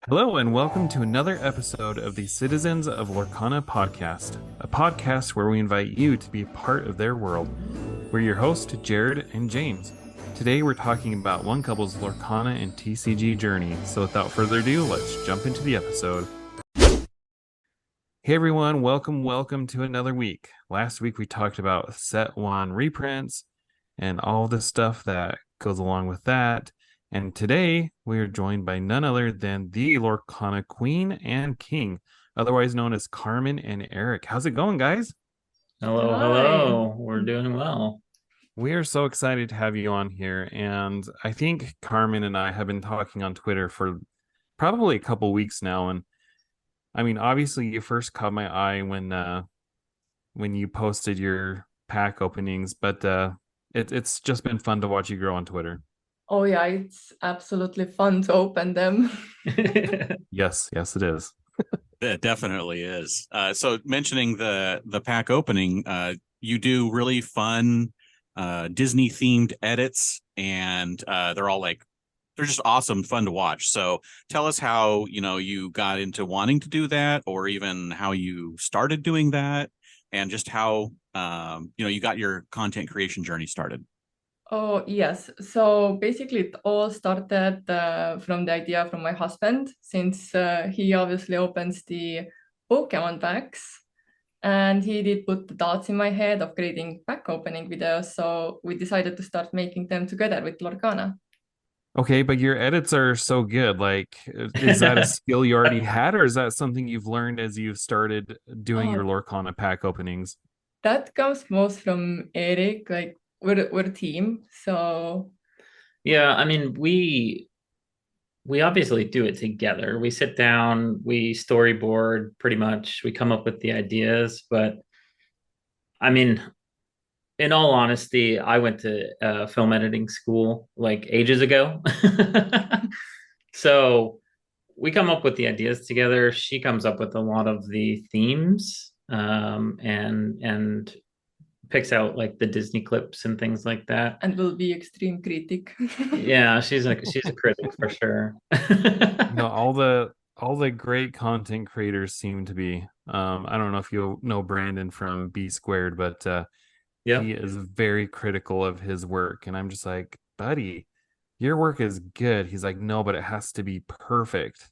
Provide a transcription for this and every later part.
Hello, and welcome to another episode of the Citizens of Lorcana podcast, a podcast where we invite you to be part of their world. We're your hosts, Jared and James. Today, we're talking about one couple's Lorcana and TCG journey. So, without further ado, let's jump into the episode. Hey everyone, welcome to another week. Last week, we talked about set one reprints and all the stuff that goes along with that. And today we are joined by none other than the Lorcana Queen and King, otherwise known as Carmen and Eric. How's it going, guys? Hello, Hi. hello. We're doing well. We are so excited to have you on here. And I think Carmen and I have been talking on Twitter for probably a couple weeks now. And I mean, obviously, you first caught my eye when you posted your pack openings, but it's just been fun to watch you grow on Twitter. Oh yeah, it's absolutely fun to open them. Yes, it is. It definitely is. So mentioning the pack opening, you do really fun Disney themed edits, and they're just awesome, fun to watch. So tell us how you got into wanting to do that, or even how you started doing that, and just how you got your content creation journey started. Oh yes, so basically it all started from the idea from my husband, since he obviously opens the Pokemon packs, and he did put the thoughts in my head of creating pack opening videos. So we decided to start making them together with Lorcana. Okay, but your edits are so good. Like, is that a skill you already had, or is that something you've learned as you've started doing your Oh, Lorcana pack openings? that comes most from Eric. Like we're a team, so Yeah, I mean, we obviously do it together. We sit down, we storyboard pretty much, we come up with the ideas, but I mean, in all honesty, I went to film editing school like ages ago. So we come up with the ideas together. She comes up with a lot of the themes, and picks out like the Disney clips and things like that. and will be extreme critic. Yeah, she's a critic for sure. You know, all the great content creators seem to be. I don't know if you know Brandon from B Squared, but he Yep. is very critical of his work, and I'm just like, buddy, your work is good. He's like, no, but it has to be perfect.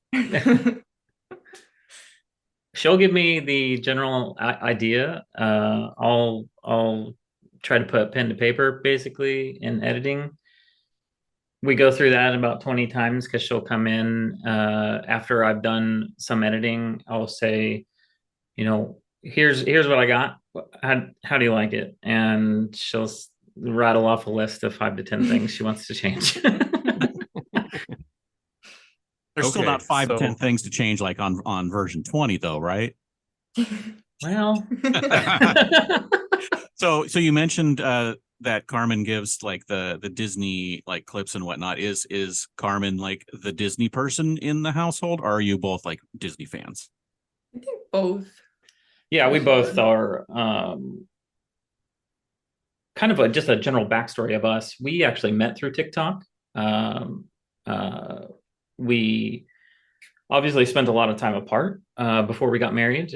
She'll give me the general idea. I'll try to put pen to paper basically in editing. We go through that about 20 times because she'll come in after I've done some editing. I'll say, here's what I got. How do you like it? And she'll rattle off a list of 5 to 10 things she wants to change. There's still Okay, not five to ten so things to change like on version 20 though, right? Well, So you mentioned that Carmen gives like the Disney like clips and whatnot. Is Carmen like the Disney person in the household, or are you both like Disney fans? I think both, yeah, for we both sure. are kind of just a general backstory of us. We actually met through TikTok. Um, uh, we obviously spent a lot of time apart before we got married.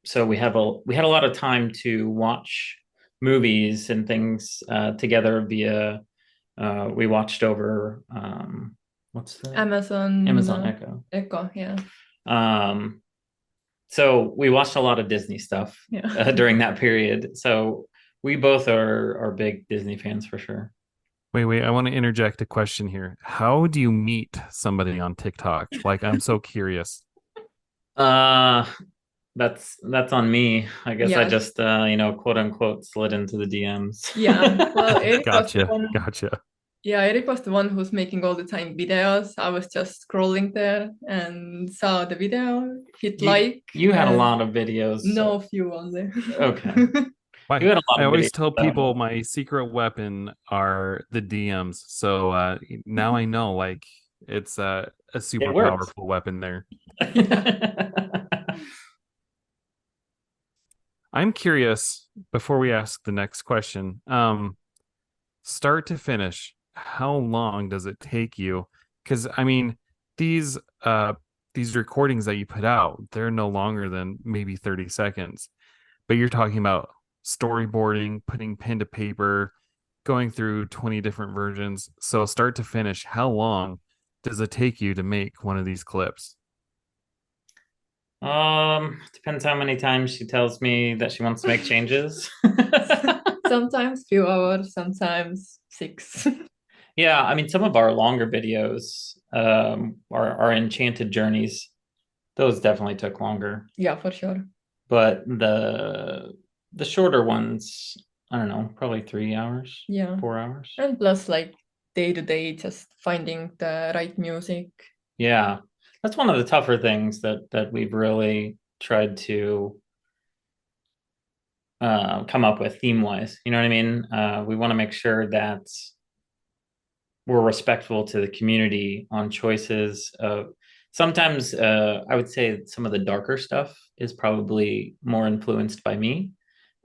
So we had a lot of time to watch movies and things together via we watched over what's the Amazon Amazon Echo. Echo, yeah. Um, so we watched a lot of Disney stuff Yeah. during that period. So we both are big Disney fans for sure. wait, I want to interject a question here. How do you meet somebody on TikTok? Like, I'm so curious. Uh, that's on me. I guess I Yeah. just quote unquote slid into the DMs. Yeah. Well, Eric was the Gotcha, one. gotcha. Yeah, Eric was the one who's making all the time videos. I was just scrolling there and saw the video, hit You like, you had a and lot of videos. no few on there. Okay. You Why? had a I lot of always videos. tell So. people my secret weapon are the DMs. So now I know, like, it's a super It worked. powerful weapon there. I'm curious before we ask the next question. Start to finish, how long does it take you? Because I mean, these these recordings that you put out, they're no longer than maybe 30 seconds. But you're talking about storyboarding, putting pen to paper, going through 20 different versions. So start to finish, how long does it take you to make one of these clips? Depends how many times she tells me that she wants to make changes. Sometimes few hours, sometimes 6. Yeah, I mean, some of our longer videos, our enchanted journeys, those definitely took longer. Yeah, for sure. But the shorter ones, I don't know, probably 3 hours, Yeah. 4 hours. And plus, like, day to day, just finding the right music. Yeah, that's one of the tougher things that we've really tried to come up with theme wise. You know what I mean? We want to make sure that we're respectful to the community on choices. Sometimes I would say some of the darker stuff is probably more influenced by me,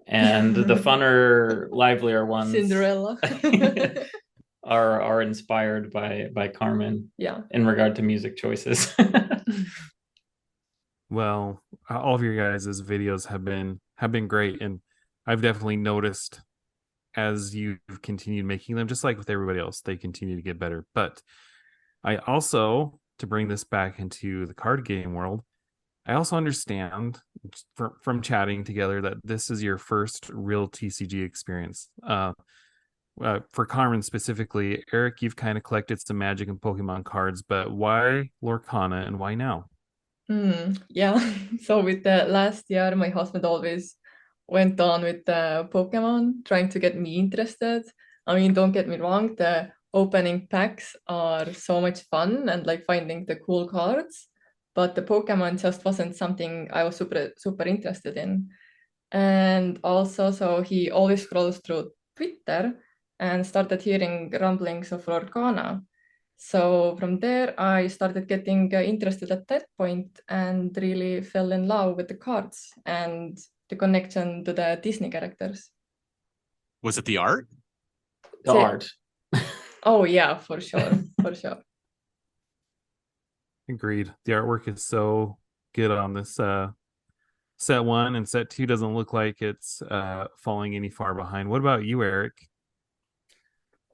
and the funner, livelier ones Cinderella. are inspired by Carmen. Yeah. In regard to music choices. Well, all of your guys' videos have been great, and I've definitely noticed as you've continued making them, just like with everybody else, they continue to get better. But I also, to bring this back into the card game world, I also understand from chatting together that this is your first real TCG experience. For Carmen specifically, Eric, you've kind of collected some Magic and Pokemon cards, but why Lorcana and why now? Yeah. So with the last year, my husband always went on with the Pokemon, trying to get me interested. I mean, don't get me wrong, the opening packs are so much fun and like finding the cool cards, but the Pokemon just wasn't something I was super interested in. And also, so he always scrolls through Twitter and started hearing rumblings of Lorcana. So from there, I started getting interested at that point and really fell in love with the cards and the connection to the Disney characters. Was it the art? The See- art. Oh yeah, for sure, for sure. Agreed. The artwork is so good on this set one, and set two doesn't look like it's falling any far behind. What about you, Eric?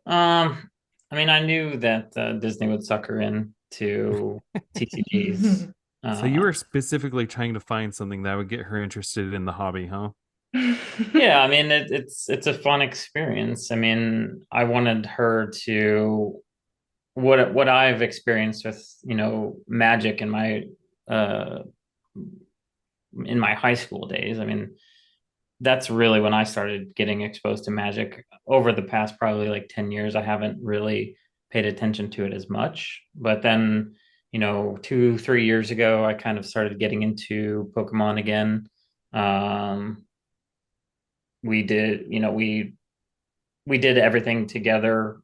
I mean, I knew that Disney would suck her in to TCGs. So you were specifically trying to find something that would get her interested in the hobby, huh? Yeah, I mean, it's a fun experience. I mean, I wanted her to what I've experienced with, magic uh in my high school days. I mean, that's really when I started getting exposed to magic. Over the past probably like 10 years, I haven't really paid attention to it as much. But then, 2, 3 years ago, I kind of started getting into Pokemon again. We did, we did everything together,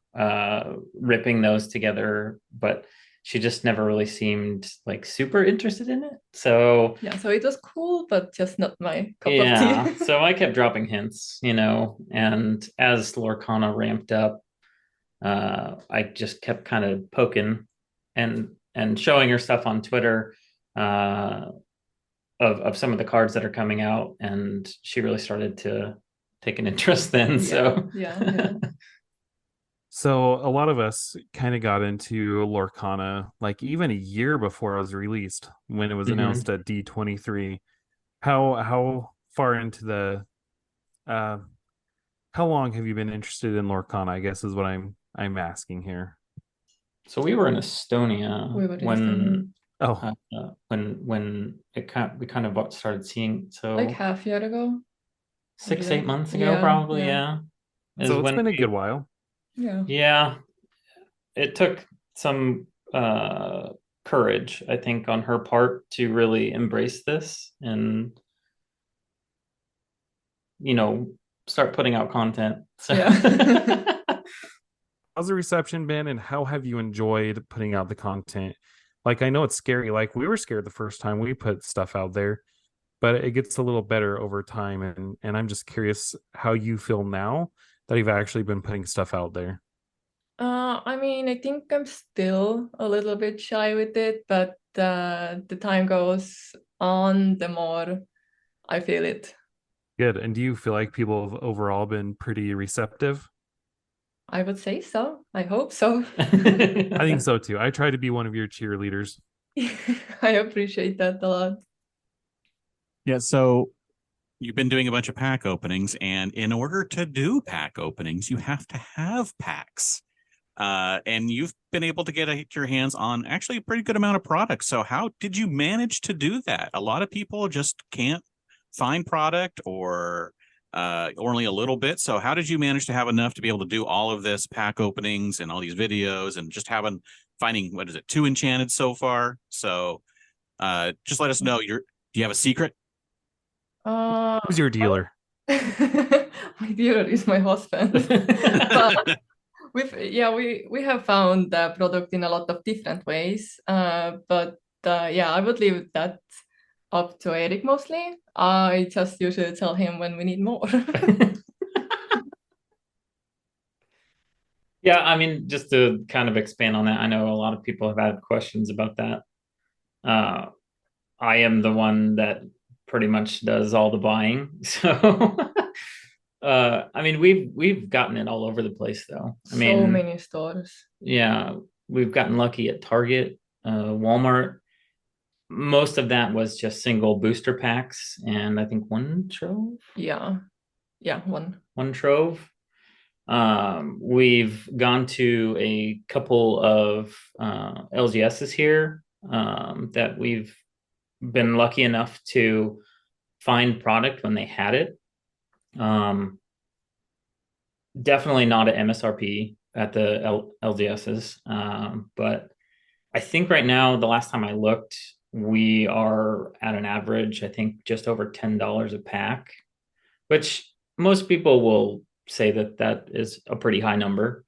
ripping those together, but she just never really seemed like super interested in it. So Yeah, so it was cool, but just not my cup yeah, of tea. so I kept dropping hints, and as Lorcana ramped up, I just kept kind of poking and showing her stuff on Twitter, of some of the cards that are coming out, and she really started to take an interest then. So Yeah. So a lot of us kind of got into Lorcana like even a year before it was released when it was announced at D23. How far into the uh how long have you been interested in Lorcana, I guess is what I'm asking here. So we were in Estonia We were in when Oh, when we kind of started seeing. So like half year ago. 6, 8 months ago, Yeah, probably. yeah. Yeah, is so it's when been a good while. Yeah. yeah, it took some courage, I think, on her part to really embrace this and start putting out content. So Yeah. How's the reception been, and how have you enjoyed putting out the content? Like, I know it's scary. Like, we were scared the first time we put stuff out there, but it gets a little better over time. And I'm just curious how you feel now that you've actually been putting stuff out there. I mean, I think I'm still a little bit shy with it, but the time goes on, the more I feel it. Good. And do you feel like people have overall been pretty receptive? I would say so. I hope so. I think so too. I try to be one of your cheerleaders. I appreciate that a lot. Yeah, so you've been doing a bunch of pack openings, and in order to do pack openings, you have to have packs. And you've been able to get your hands on actually a pretty good amount of products. So how did you manage to do that? A lot of people just can't find product or only a little bit. So how did you manage to have enough to be able to do all of this pack openings and all these videos and just finding, what is it, 2 enchanted so far? So just let us know do you have a secret? Uh, Who's your dealer? my dealer is my husband. But we have found the product in a lot of different ways. But yeah, I would leave that up to Eric mostly. I just usually tell him when we need more. Yeah, I mean, just to kind of expand on that, I know a lot of people have had questions about that. I am the one that pretty much does all the buying. So I mean, we've gotten it all over the place though. I So mean, many stores. yeah, we've gotten lucky at Target, Walmart. Most of that was just single booster packs, and I think one trove. Yeah, yeah, One trove. We've gone to a couple of LGSs here that we've been lucky enough to find product when they had it. Definitely not at MSRP at the LGSs, but I think right now, the last time I looked, we are at an average, I think just over $10 a pack, which most people will say that that is a pretty high number.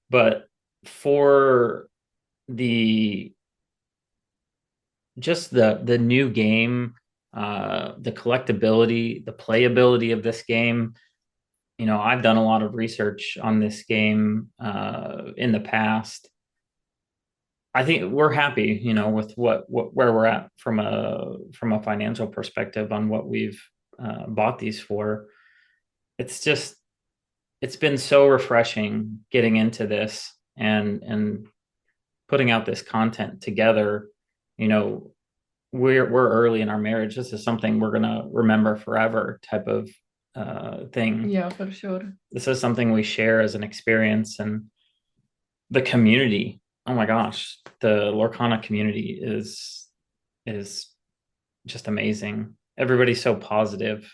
But for the just the new game, the collectability, the playability of this game, I've done a lot of research on this game in the past. I think we're happy, with where we're at from a financial perspective on what we've bought these for. It's been so refreshing getting into this and putting out this content together. You know, we're early in our marriage. This is something we're gonna remember forever, type of thing. Yeah, for sure. This is something we share as an experience, and the community. Oh my gosh, the Lorcana community is just amazing. Everybody's so positive.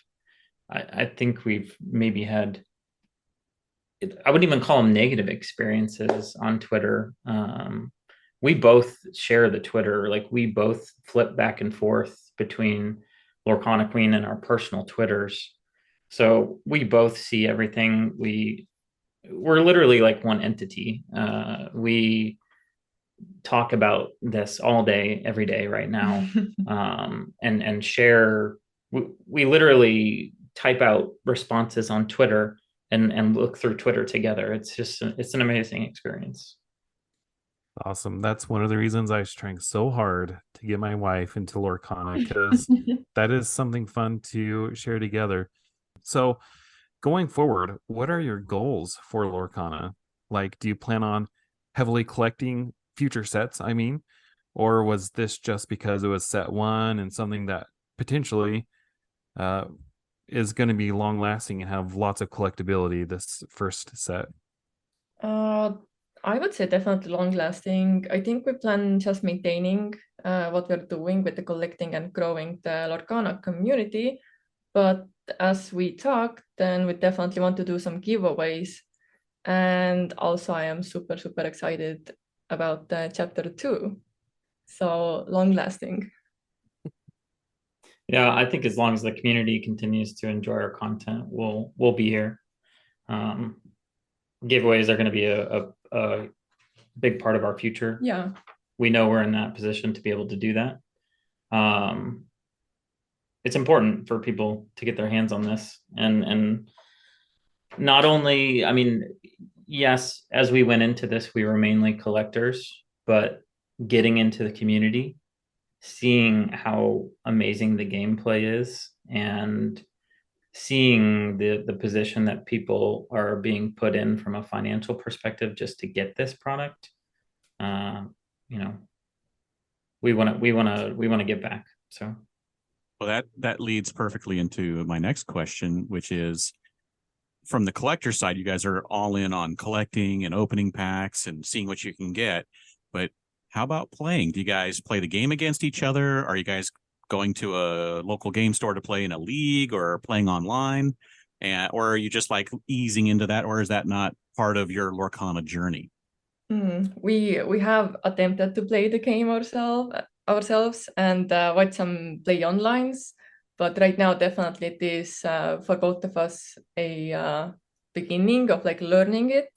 I think we've maybe had, I wouldn't even call them negative experiences on Twitter. We both share the Twitter, like we both flip back and forth between Lorcana Queen and our personal Twitters. So we both see everything. We're literally like one entity. We talk about this all day, every day right now, and share. We literally type out responses on Twitter and look through Twitter together. It's an amazing experience. Awesome. That's one of the reasons I was trying so hard to get my wife into Lorcana, because that is something fun to share together. So, going forward, what are your goals for Lorcana? Like, do you plan on heavily collecting future sets? I mean, or was this just because it was set one and something that potentially uh, is going to be long lasting and have lots of collectability this first set? Uh, I would say definitely long lasting. I think we plan just maintaining what we're doing with the collecting and growing the Lorcana community. But as we talk, then we definitely want to do some giveaways. And also, I am super, super excited about chapter 2. So long lasting. Yeah, I think as long as the community continues to enjoy our content, we'll be here. Giveaways are going to be a big part of our future. Yeah. We know we're in that position to be able to do that. It's important for people to get their hands on this, and not only, I mean, yes, as we went into this, we were mainly collectors, but getting into the community seeing how amazing the gameplay is and seeing the position that people are being put in from a financial perspective just to get this product. You know, we want to give back. So Well, that leads perfectly into my next question, which is, from the collector side, you guys are all in on collecting and opening packs and seeing what you can get. But how about playing? Do you guys play the game against each other? Are you guys going to a local game store to play in a league or playing online? Or are you just like easing into that? Or is that not part of your Lorcana journey? We have attempted to play the game ourselves and watch some play onlines, but right now definitely it is for both of us a beginning of like learning it.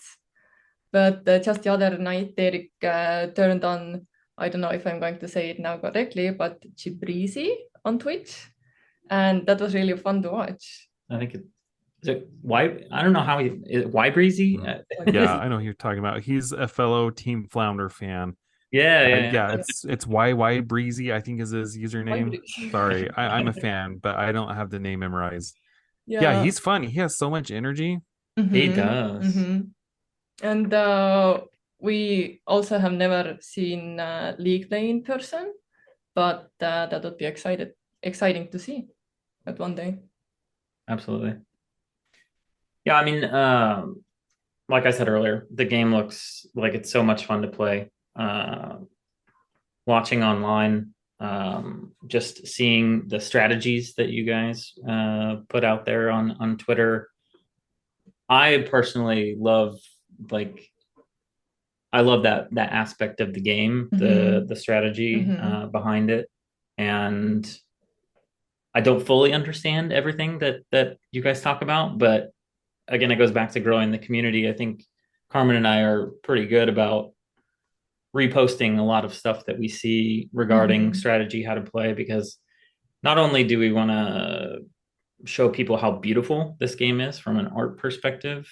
But just the other night, Eric turned on, I don't know if I'm going to say it now correctly, but Chibrizi on Twitch, and that was really fun to watch. I think is it why I don't know how he is it why breezy. Yeah, I know who you're talking about. He's a fellow Team Flounder fan. Yeah. It's YY Breezy, I think is his username. Sorry, I'm a fan, but I don't have the name memorized. Yeah, he's fun. He has so much energy. He does. And we also have never seen League play in person, but that would be exciting to see at one day. Absolutely. Yeah, I mean, like I said earlier, the game looks like it's so much fun to play. Watching online, just seeing the strategies that you guys put out there on Twitter. I personally love I love that aspect of the game, the strategy behind it, and I don't fully understand everything that you guys talk about, but again, it goes back to growing the community. I think Carmen and I are pretty good about reposting a lot of stuff that we see regarding strategy, how to play, because not only do we want to show people how beautiful this game is from an art perspective,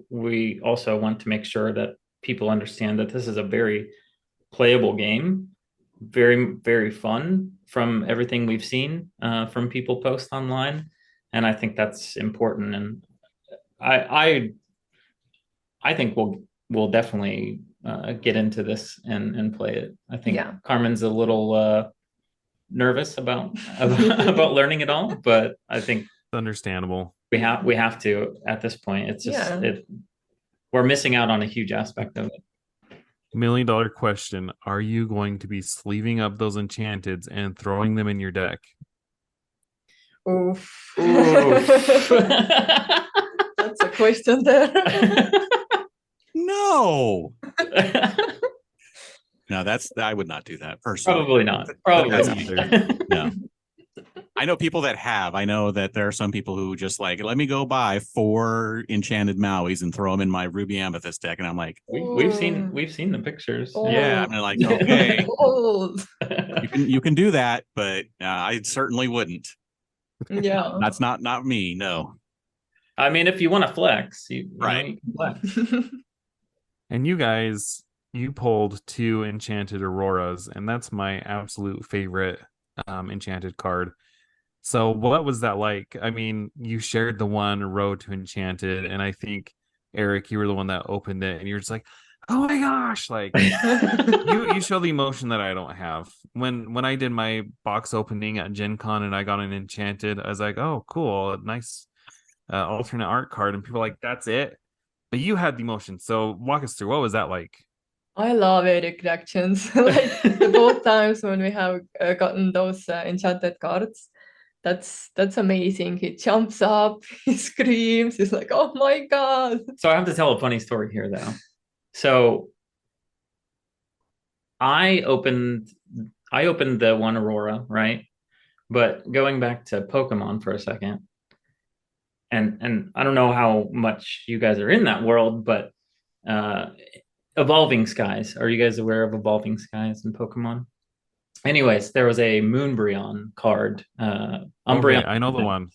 we also want to make sure that people understand that this is a very playable game, very, very fun from everything we've seen from people post online. And I think that's important. And I think we'll definitely get into this and play it. I think Carmen's a little nervous about learning it all, but I think it's understandable. We have to at this point. It's just we're missing out on a huge aspect of it. $1 million question: are you going to be sleeving up those enchanteds and throwing them in your deck? Oof. That's a question there. No. No, I would not do that personally. Probably not. Probably not. No. I know people that have. I know that there are some people who just like, let me go buy 4 enchanted Mauis and throw them in my Ruby Amethyst deck, and I'm like, we've seen the pictures. Yeah, I'm like, okay, you can do that, but I certainly wouldn't. Yeah, that's not me. No. I mean, if you want to flex, you can flex. And you pulled 2 enchanted Auroras, and that's my absolute favorite enchanted card. So what was that like? I mean, you shared the one Road to Enchanted, and I think, Eric, you were the one that opened it, and you're just like, oh my gosh, like you show the emotion that I don't have. When I did my box opening at Gen Con and I got an enchanted, I was like, oh cool, nice alternate art card, and people were like, that's it. But you had the emotion, so walk us through, what was that like? I love Eric reactions. Like both times when we have gotten those enchanted cards, that's amazing. He jumps up, he screams, he's like, oh my god. So I have to tell a funny story here though. So I opened the one Aurora, right? But going back to Pokemon for a second, and I don't know how much you guys are in that world, but Evolving Skies. Are you guys aware of Evolving Skies in Pokemon? Anyways, there was a Moonbryon card. Umbreon. Okay, I know the one.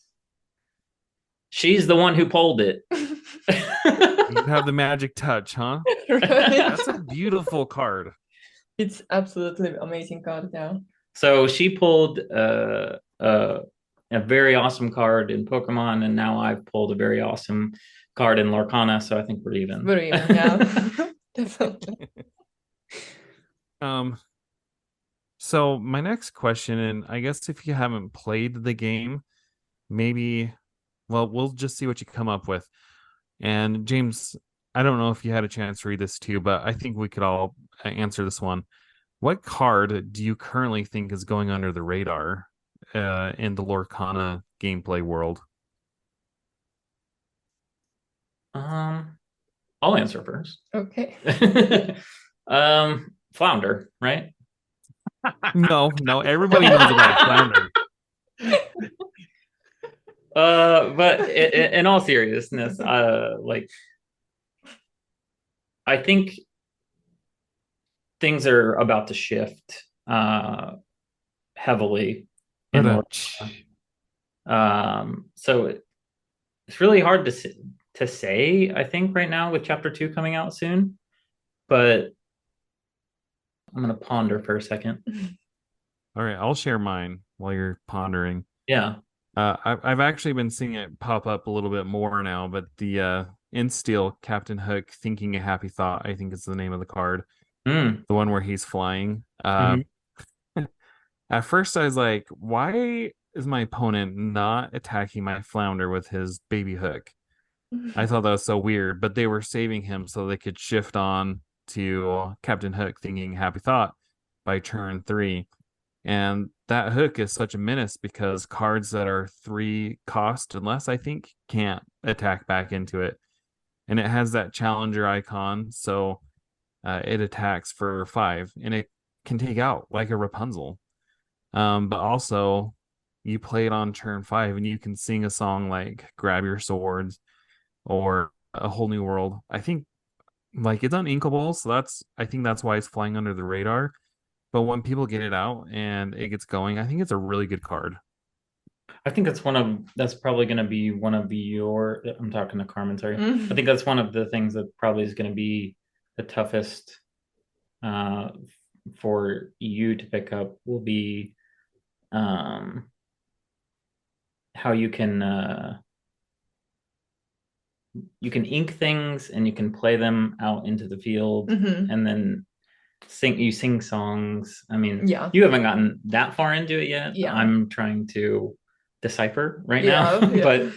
She's the one who pulled it. You have the magic touch, huh? Right? That's a beautiful card. It's absolutely amazing card, yeah. So she pulled a very awesome card in Pokemon, and now I've pulled a very awesome card in Lorcana. So I think we're even. Very even, yeah. Definitely. Um, so my next question, and I guess if you haven't played the game, maybe, well, we'll just see what you come up with. And James, I don't know if you had a chance to read this too, but I think we could all answer this one. What card do you currently think is going under the radar in the Lorcana gameplay world? I'll answer first. Okay. Flounder, right? No, everybody knows about Flounder. But in all seriousness, like I think things are about to shift heavily in Lorcana. So it's really hard to say, I think, right now with chapter 2 coming out soon, but I'm gonna ponder for a second. All right, I'll share mine while you're pondering. Yeah. I've actually been seeing it pop up a little bit more now, but the Insteel Captain Hook Thinking a Happy Thought, I think is the name of the card. Mm. The one where he's flying. Mhm. At first I was like, why is my opponent not attacking my Flounder with his baby hook? I thought that was so weird, but they were saving him so they could shift on to Captain Hook Thinking Happy Thought by turn 3. And that hook is such a menace because cards that are 3 cost and less, I think, can't attack back into it. And it has that challenger icon, so it attacks for 5 and it can take out like a Rapunzel. But also, you play it on turn 5 and you can sing a song like Grab Your Swords or A Whole New World. I think like it's uninkable, so I think that's why it's flying under the radar. But when people get it out and it gets going, I think it's a really good card. I think that's probably going to be one of your. I'm talking to Carmen. Sorry. I think that's one of the things that probably is going to be the toughest uh, for you to pick up. Will be how you can ink things and you can play them out into the field, and then sing songs. I mean, Yeah. you haven't gotten that far into it yet. Yeah. I'm trying to decipher right Yeah, now. yeah.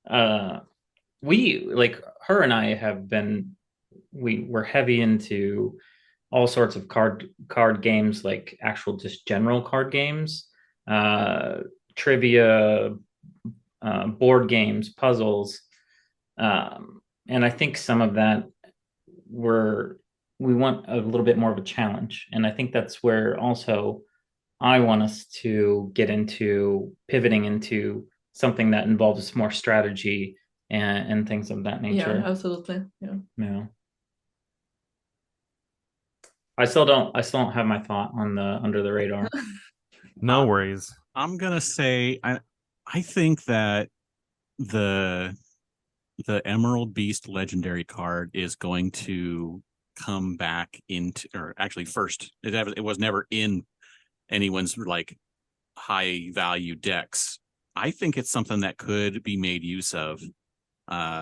But we, like, her and I have been, we're heavy into all sorts of card games, like actual just general card games, trivia, board games, puzzles. And I think some of that we want a little bit more of a challenge. And I think that's where also I want us to get into pivoting into something that involves more strategy and things of that nature. Yeah, absolutely. Yeah. Yeah. I still don't have my thought on the under the radar. No worries. I'm gonna say I think that the Emerald Beast legendary card is going to come back into, or actually first it was never in anyone's like high value decks. I think it's something that could be made use of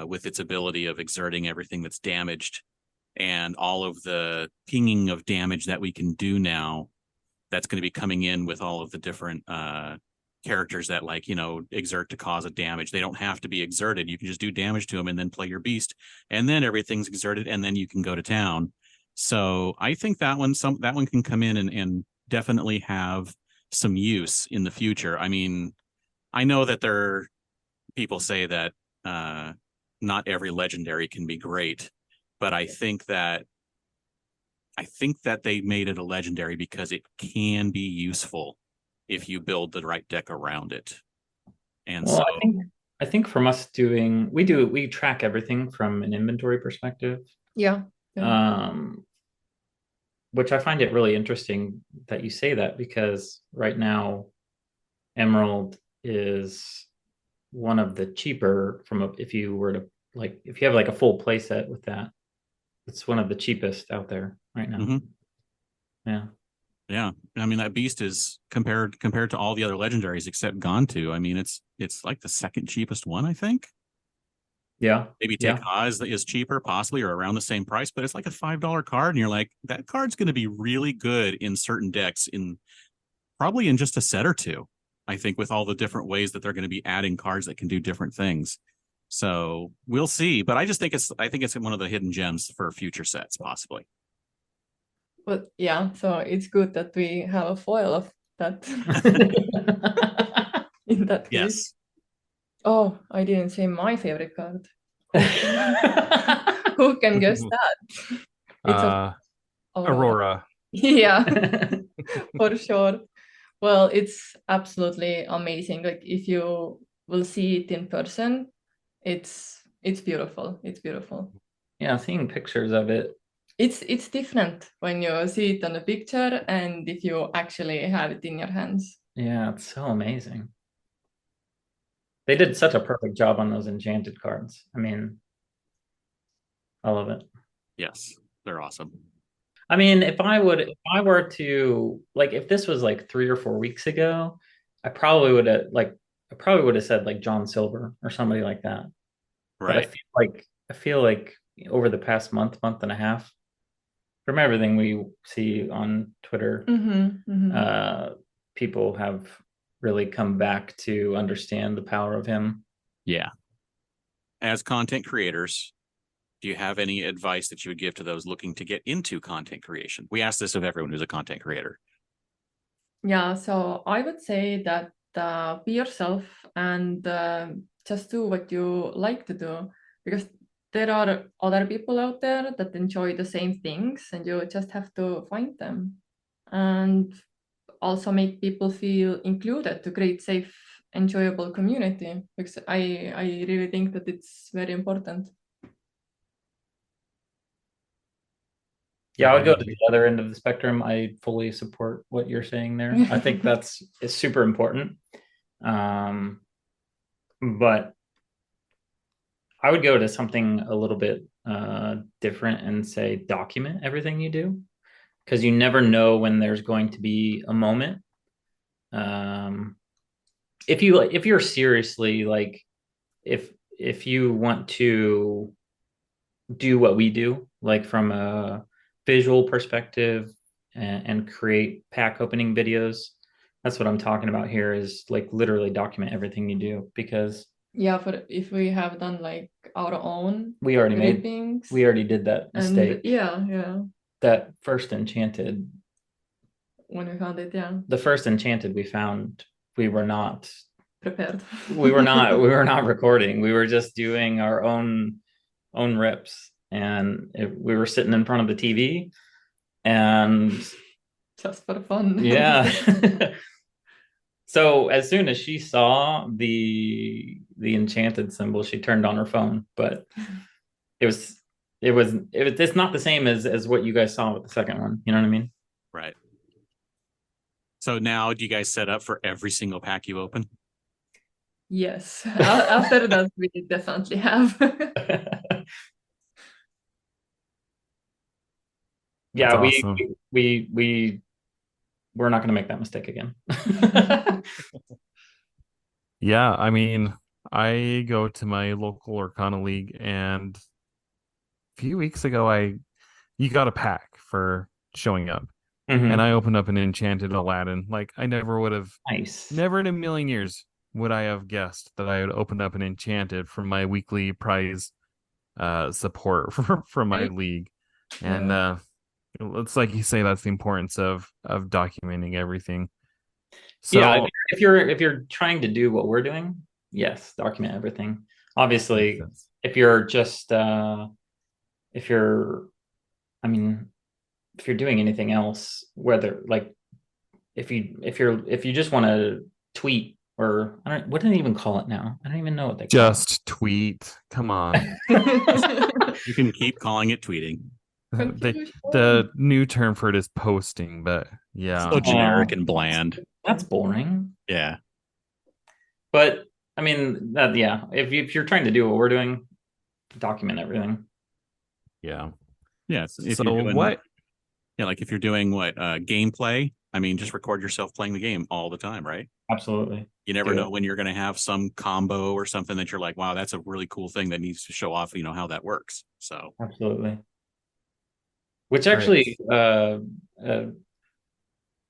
with its ability of exerting everything that's damaged and all of the pinging of damage that we can do now. That's going to be coming in with all of the different characters that, like, you know, exert to cause a damage. They don't have to be exerted. You can just do damage to them and then play your beast, and then everything's exerted, and then you can go to town. So I think that one can come in and definitely have some use in the future. I mean, I know that people say that not every legendary can be great, but I think that they made it a legendary because it can be useful if you build the right deck around it. And well, so I think from us we track everything from an inventory perspective. Yeah. Yeah. Which I find it really interesting that you say that, because right now Emerald is one of the cheaper if you were to, like, if you have like a full play set with that, it's one of the cheapest out there right now. Mhm. Yeah. Yeah, I mean that beast is compared to all the other legendaries except Gontu. I mean it's like the second cheapest one, I think. Yeah. Maybe Yeah. Tekka is cheaper, possibly, or around the same price, but it's like a $5 card, and you're like, that card's going to be really good in certain decks in probably in just a set or two. I think with all the different ways that they're going to be adding cards that can do different things. So we'll see, but I think it's one of the hidden gems for future sets, possibly. But yeah, so it's good that we have a foil of that in that case. Yes. Oh, I didn't say my favorite card. Who can guess that? It's Aurora. Aurora. Yeah, for sure. Well, it's absolutely amazing. Like if you will see it in person, it's beautiful. It's beautiful. Yeah, seeing pictures of it. It's different when you see it on a picture and if you actually have it in your hands. Yeah, it's so amazing. They did such a perfect job on those enchanted cards. I mean, I love it. Yes, they're awesome. I mean, if I were to like, if this was like 3 or 4 weeks ago, I probably would have said like John Silver or somebody like that. But Right. I feel like over the past month and a half, from everything we see on Twitter, people have really come back to understand the power of him. Yeah. As content creators, do you have any advice that you would give to those looking to get into content creation? We ask this of everyone who's a content creator. Yeah, so I would say that be yourself and just do what you like to do, because there are other people out there that enjoy the same things and you just have to find them. And also make people feel included to create safe, enjoyable community, because I really think that it's very important. Yeah, I would go to the other end of the spectrum. I fully support what you're saying there. I think it's super important. But I would go to something a little bit different and say document everything you do, because you never know when there's going to be a moment. If you're seriously like, if you want to do what we do, like from a visual perspective and create pack opening videos, that's what I'm talking about here, is like literally document everything you do, because yeah, but if we have done like our own we already did that mistake. And yeah, that first enchanted, when we found it, yeah, the first enchanted we found, we were not prepared. we were not recording. We were just doing our own rips, and we were sitting in front of the TV and just for fun. Yeah. So as soon as she saw the enchanted symbol, she turned on her phone. But it's not the same as what you guys saw with the second one. You know what I mean? Right. So now, do you guys set up for every single pack you open? Yes. After that, we definitely have. Yeah, awesome. we're not going to make that mistake again. Yeah, I mean, I go to my local Lorcana league, and a few weeks ago, you got a pack for showing up, and I opened up an enchanted Aladdin. Like I never would have, Nice. never in a million years would I have guessed that I would open up an enchanted for my weekly prize support for my league, and it's like you say, that's the importance of documenting everything. So yeah, if you're trying to do what we're doing, yes, document everything. Obviously, if you're just if you're doing anything else, whether like if you just want to tweet, or what do they even call it now? I don't even know what they call it. Tweet. Come on. You can keep calling it tweeting. The new term for it is posting, but yeah. So generic and bland. That's boring. Yeah. But I mean, if you're trying to do what we're doing, document everything. Yeah. Yes. So Yeah, like if you're doing what gameplay, I mean, just record yourself playing the game all the time, right? Absolutely. You never Do know it. when you're going to have some combo or something that you're like, wow, that's a really cool thing that needs to show off, how that works. So, Absolutely. Which Right. actually, uh,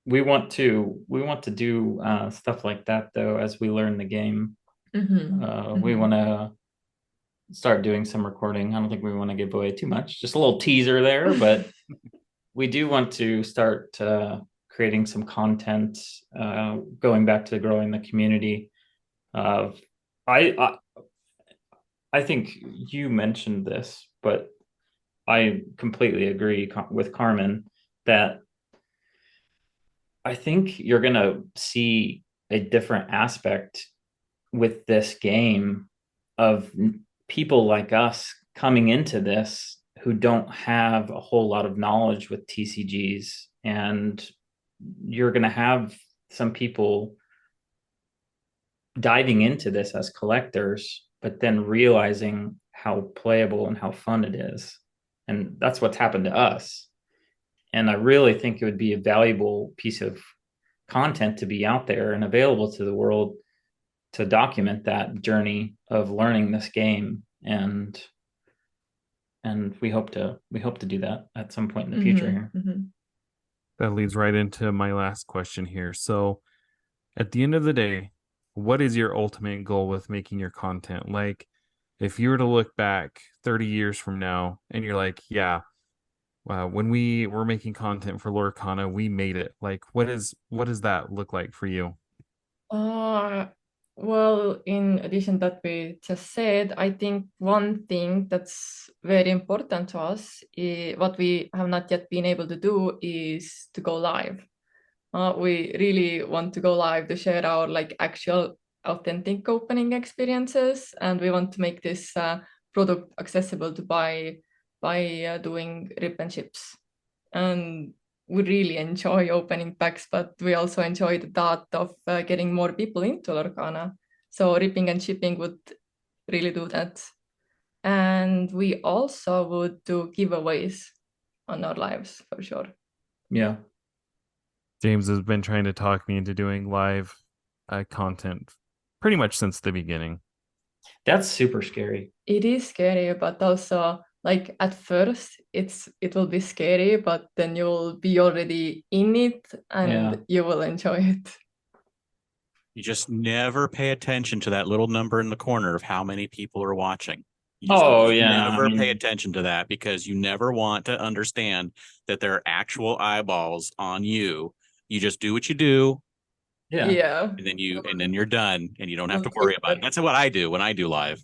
we want to do stuff like that though as we learn the game. We want to start doing some recording. I don't think we want to give away too much. Just a little teaser there, but we do want to start creating some content, going back to growing the community. Of I I think you mentioned this, but I completely agree with Carmen that I think you're going to see a different aspect with this game of people like us coming into this who don't have a whole lot of knowledge with TCGs. And you're going to have some people diving into this as collectors, but then realizing how playable and how fun it is. And that's what's happened to us. And I really think it would be a valuable piece of content to be out there and available to the world to document that journey of learning this game. And we hope to do that at some point in the future here. That leads right into my last question here. So, at the end of the day, what is your ultimate goal with making your content? Like, if you were to look back 30 years from now and you're like, yeah, when we were making content for Lorcana, we made it. Like, what does that look like for you? Uh, well, in addition that we just said, I think one thing that's very important to us, what we have not yet been able to do, is to go live. We really want to go live to share our like actual authentic opening experiences, and we want to make this product accessible to buy by doing rip and ships. And we really enjoy opening packs, but we also enjoy the thought of getting more people into Lorcana. So ripping and shipping would really do that. And we also would do giveaways on our lives for sure. Yeah. James has been trying to talk me into doing live content pretty much since the beginning. That's super scary. It is scary, but also like at first it will be scary, but then you'll be already in it and Yeah. you will enjoy it. you just never pay attention to that little number in the corner of how many people are watching. You just Oh yeah. I never pay mean, attention to that because you never want to understand that there are actual eyeballs on you. You just do what you do, yeah. Yeah. and then you're done, and you don't have We'll to worry tape about it. that. That's what I do when I do live.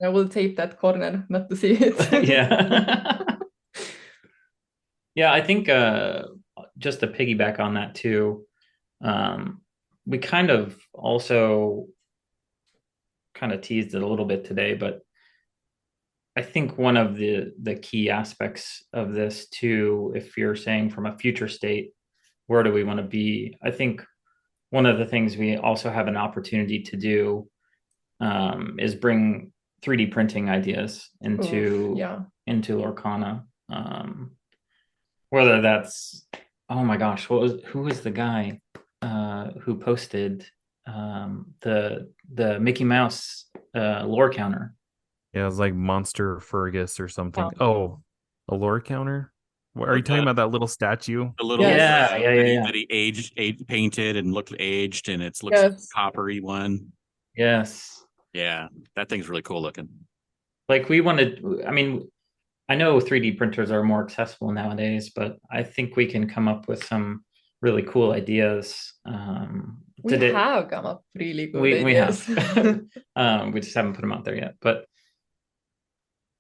I will tape that corner not to see it. Yeah. Yeah, I think just to piggyback on that too, um, we kind of also kind of teased it a little bit today, but I think one of the key aspects of this too, if you're saying from a future state, where do we want to be? I think one of the things we also have an opportunity to do is bring 3D printing ideas Oof, yeah. into Lorcana. Whether that's, oh my gosh, who was the guy who posted the Mickey Mouse lore counter? Yeah, it's like Monster Fergus or something. Yeah. Oh, a lore counter? What, are Oh, you talking about that little statue? the little Yes. Yeah. that he painted and looked aged, and it looks like a Yes. coppery one. Yes. Yeah, that thing's really cool looking. Like we wanted, I mean, I know 3D printers are more accessible nowadays, but I think we can come up with some really cool ideas. We have come up really good We have. ideas. We just haven't put them out there yet. But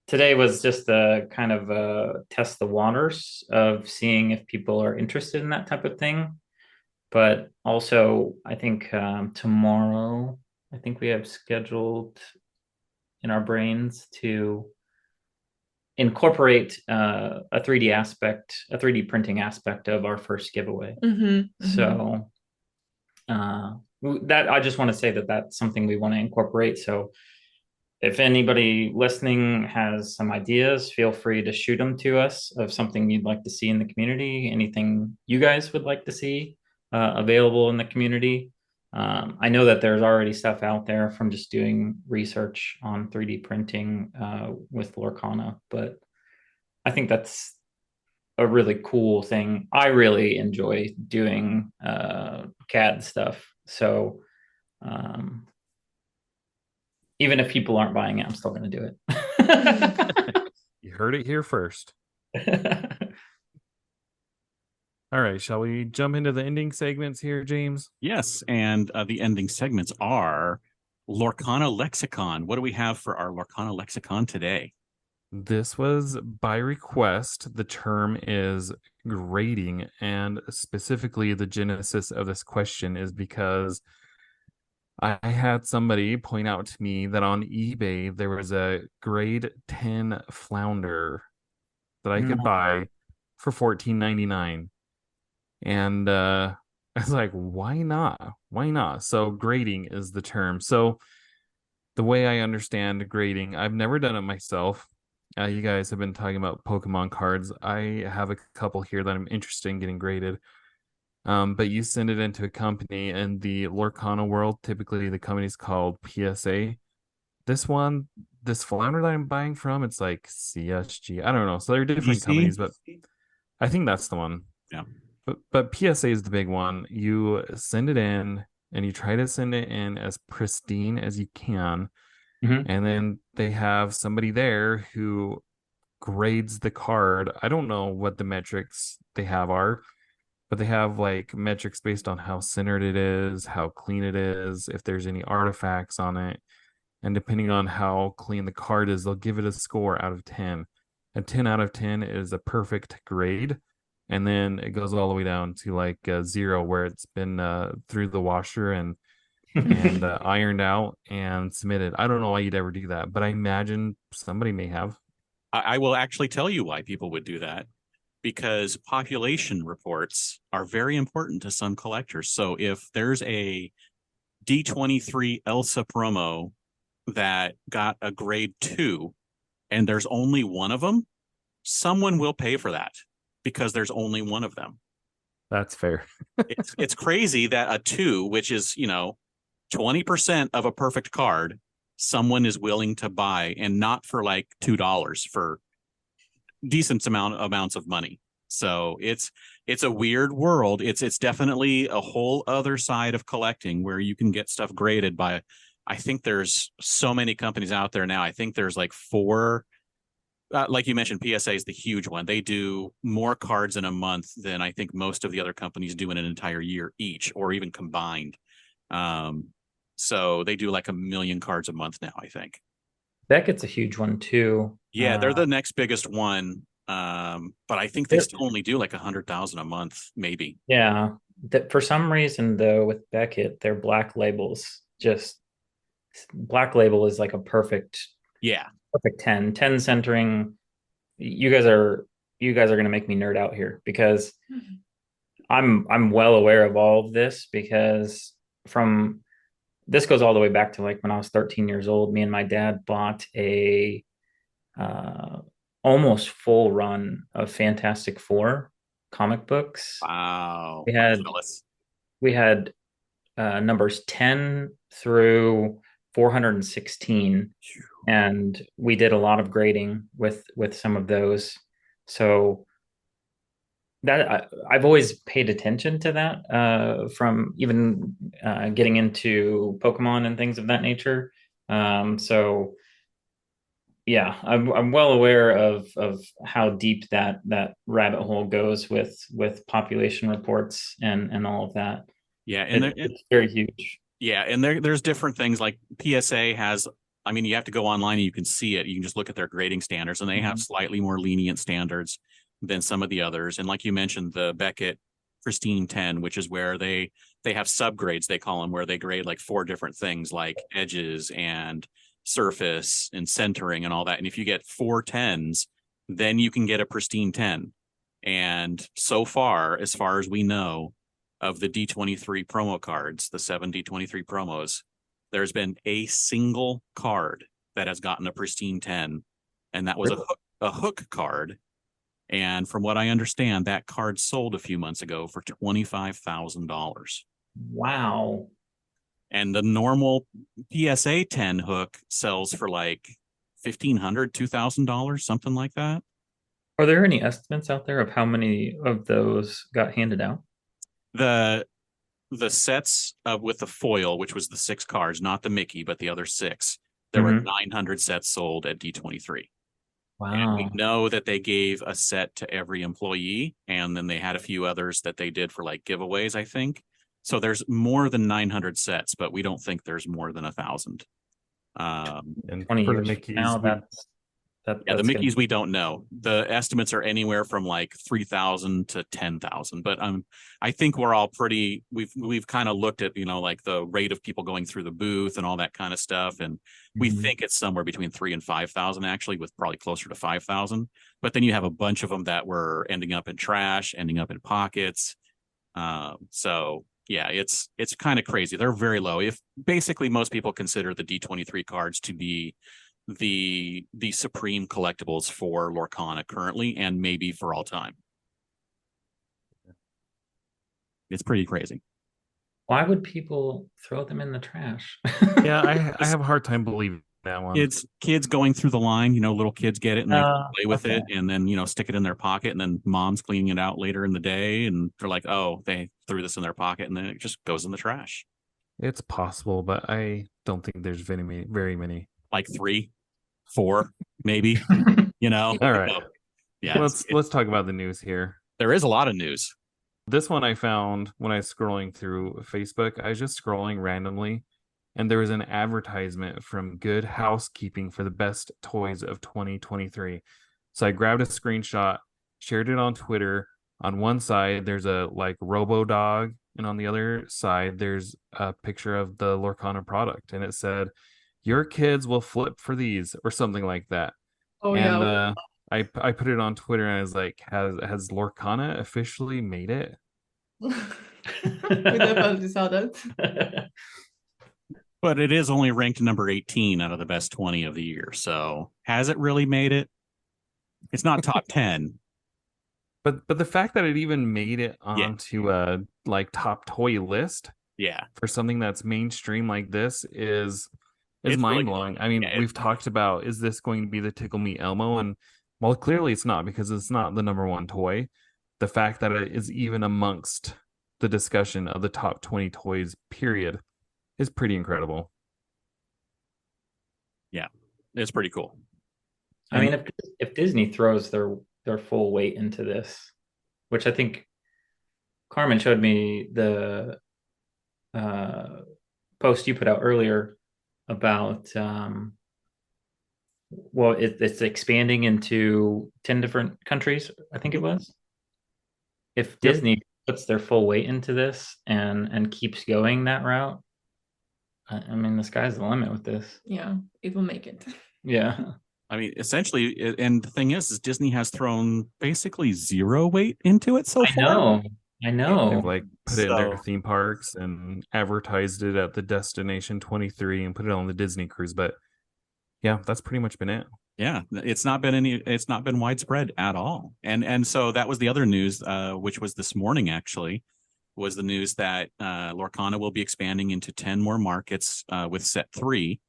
today was just a kind of test the waters of seeing if people are interested in that type of thing. But also, I think tomorrow, I think we have scheduled in our brains to incorporate a 3D aspect, a 3D printing aspect of our first giveaway. So that I just want to say that that's something we want to incorporate. So if anybody listening has some ideas, feel free to shoot them to us of something you'd like to see in the community, anything you guys would like to see available in the community. I know that there's already stuff out there from just doing research on 3D printing with Lorcana, but I think that's a really cool thing. I really enjoy doing CAD stuff. So even if people aren't buying it, I'm still going to do it. You heard it here first. All right, shall we jump into the ending segments here, James? Yes, and the ending segments are Lorcana Lexicon. What do we have for our Lorcana Lexicon today? This was by request. The term is grading, and specifically the genesis of this question is because I had somebody point out to me that on eBay there was a grade 10 flounder that I could buy for $14.99. And I was like, why not? Why not? So grading is the term. So the way I understand grading, I've never done it myself. You guys have been talking about Pokemon cards. I have a couple here that I'm interested in getting graded. But you send it into a company in the Lorcana world. Typically, the company's called PSA. This flounder that I'm buying from, it's like CSG. I don't know. So they're different companies, but I think that's the one. Yeah. But PSA is the big one. You send it in and you try to send it in as pristine as you can. Mhm. And then they have somebody there who grades the card. I don't know what the metrics they have are, but they have like metrics based on how centered it is, how clean it is, if there's any artifacts on it. And depending on how clean the card is, they'll give it a score out of 10. A 10 out of 10 is a perfect grade. And then it goes all the way down to like a 0, where it's been through the washer and ironed out and submitted. I don't know why you'd ever do that, but I imagine somebody may have. I will actually tell you why people would do that, because population reports are very important to some collectors. So if there's a D23 Elsa promo that got a grade 2 and there's only one of them, someone will pay for that because there's only one of them. That's fair. It's crazy that a 2, which is, 20% of a perfect card, someone is willing to buy, and not for like $2, for decent amounts of money. So it's a weird world. It's definitely a whole other side of collecting where you can get stuff graded by, I think there's so many companies out there now. I think there's like 4, like you mentioned, PSA is the huge one. They do more cards in a month than I think most of the other companies do in an entire year each, or even combined. So they do like 1 million cards a month now, I think. Beckett's a huge one too. Yeah, they're the next biggest one. But I think they still only do like 100,000 a month, maybe. Yeah. That for some reason though, with Beckett, their black labels just Black Label is like a perfect 10 centering. You guys are going to make me nerd out here, because I'm well aware of all of this, because from this goes all the way back to like when I was 13 years old. Me and my dad bought a almost full run of Fantastic Four comic books. Wow. We had numbers 10 through 416, and we did a lot of grading with some of those. So that I've always paid attention to that, from even getting into Pokemon and things of that nature. So yeah, I'm well aware of how deep that rabbit hole goes with population reports and all of that. Yeah, and it's very huge. Yeah, and there's different things. Like PSA has, I mean, you have to go online and you can see it. You can just look at their grading standards, and they have slightly more lenient standards than some of the others. And like you mentioned, the Beckett Pristine 10, which is where they have subgrades, they call them, where they grade like 4 different things, like edges and surface and centering and all that. And if you get 4 10s, then you can get a Pristine 10. And so far as we know, of the D23 promo cards, the 7 D23 promos, there's been a single card that has gotten a pristine 10, and that was a hook card. And from what I understand, that card sold a few months ago for $25,000. Wow. And the normal PSA 10 hook sells for like $1,500, $2,000, something like that. Are there any estimates out there of how many of those got handed out? The sets with the foil, which was the 6 cards, not the Mickey, but the other 6, there were 900 sets sold at D23. And we Wow. know that they gave a set to every employee, and then they had a few others that they did for like giveaways, I think. So there's more than 900 sets, but we don't think there's more than 1,000. And 20 for the years from Mickeys, now, we, Yeah, the Mickeys we don't know. The estimates are anywhere from like 3,000 to 10,000. But I think we're all pretty. We've kind of looked at like the rate of people going through the booth and all that kind of stuff, and we think it's somewhere between 3,000 and 5,000 actually, with probably closer to 5,000. But then you have a bunch of them that were ending up in trash, ending up in pockets. So yeah, it's kind of crazy. They're very low. If basically most people consider the D23 cards to be the supreme collectibles for Lorcana currently, and maybe for all time. It's pretty crazy. Why would people throw them in the trash? yeah, I have a hard time believing that one. It's kids going through the line, little kids get it and they play with it, and then stick it in their pocket, and then mom's cleaning it out later in the day, and they're like, oh, they threw this in their pocket, and then it just goes in the trash. It's possible, but I don't think there's very many. Like 3, 4, maybe. All right. Yeah. Let's talk about the news here. There is a lot of news. This one I found when I was scrolling through Facebook. I was just scrolling randomly, and there was an advertisement from Good Housekeeping for the best toys of 2023. So I grabbed a screenshot, shared it on Twitter. On one side, there's a like Robo Dog, and on the other side, there's a picture of the Lorcana product, and it said, "Your kids will flip for these," or something like that. Oh And yeah. I put it on Twitter, and I was like, "Has Lorcana officially made it?" We definitely saw that. But it is only ranked number 18 out of the best 20 of the year. So has it really made it? It's not top 10. But the fact that it even made it onto a like top toy list, for something that's mainstream like this is mind blowing. Really, I mean, we've talked about, is this going to be the Tickle Me Elmo? And well, clearly it's not, because it's not the number 1 toy. The fact that it is even amongst the discussion of the top 20 toys, period, is pretty incredible. Yeah, it's pretty cool. I mean, if Disney throws their full weight into this, which I think Carmen showed me the post you put out earlier about it's expanding into 10 different countries, I think it was. If Disney puts their full weight into this and keeps going that route, I mean, the sky's the limit with this. Yeah, it will make it. Yeah. I mean, essentially, and the thing is Disney has thrown basically 0 weight into it so far. I know. They've like put it in their theme parks and advertised it at the Destination 23 and put it on the Disney cruise. But yeah, that's pretty much been it. Yeah, it's not been widespread at all. And so that was the other news, which was this morning actually, was the news that Lorcana will be expanding into 10 more markets with set 3,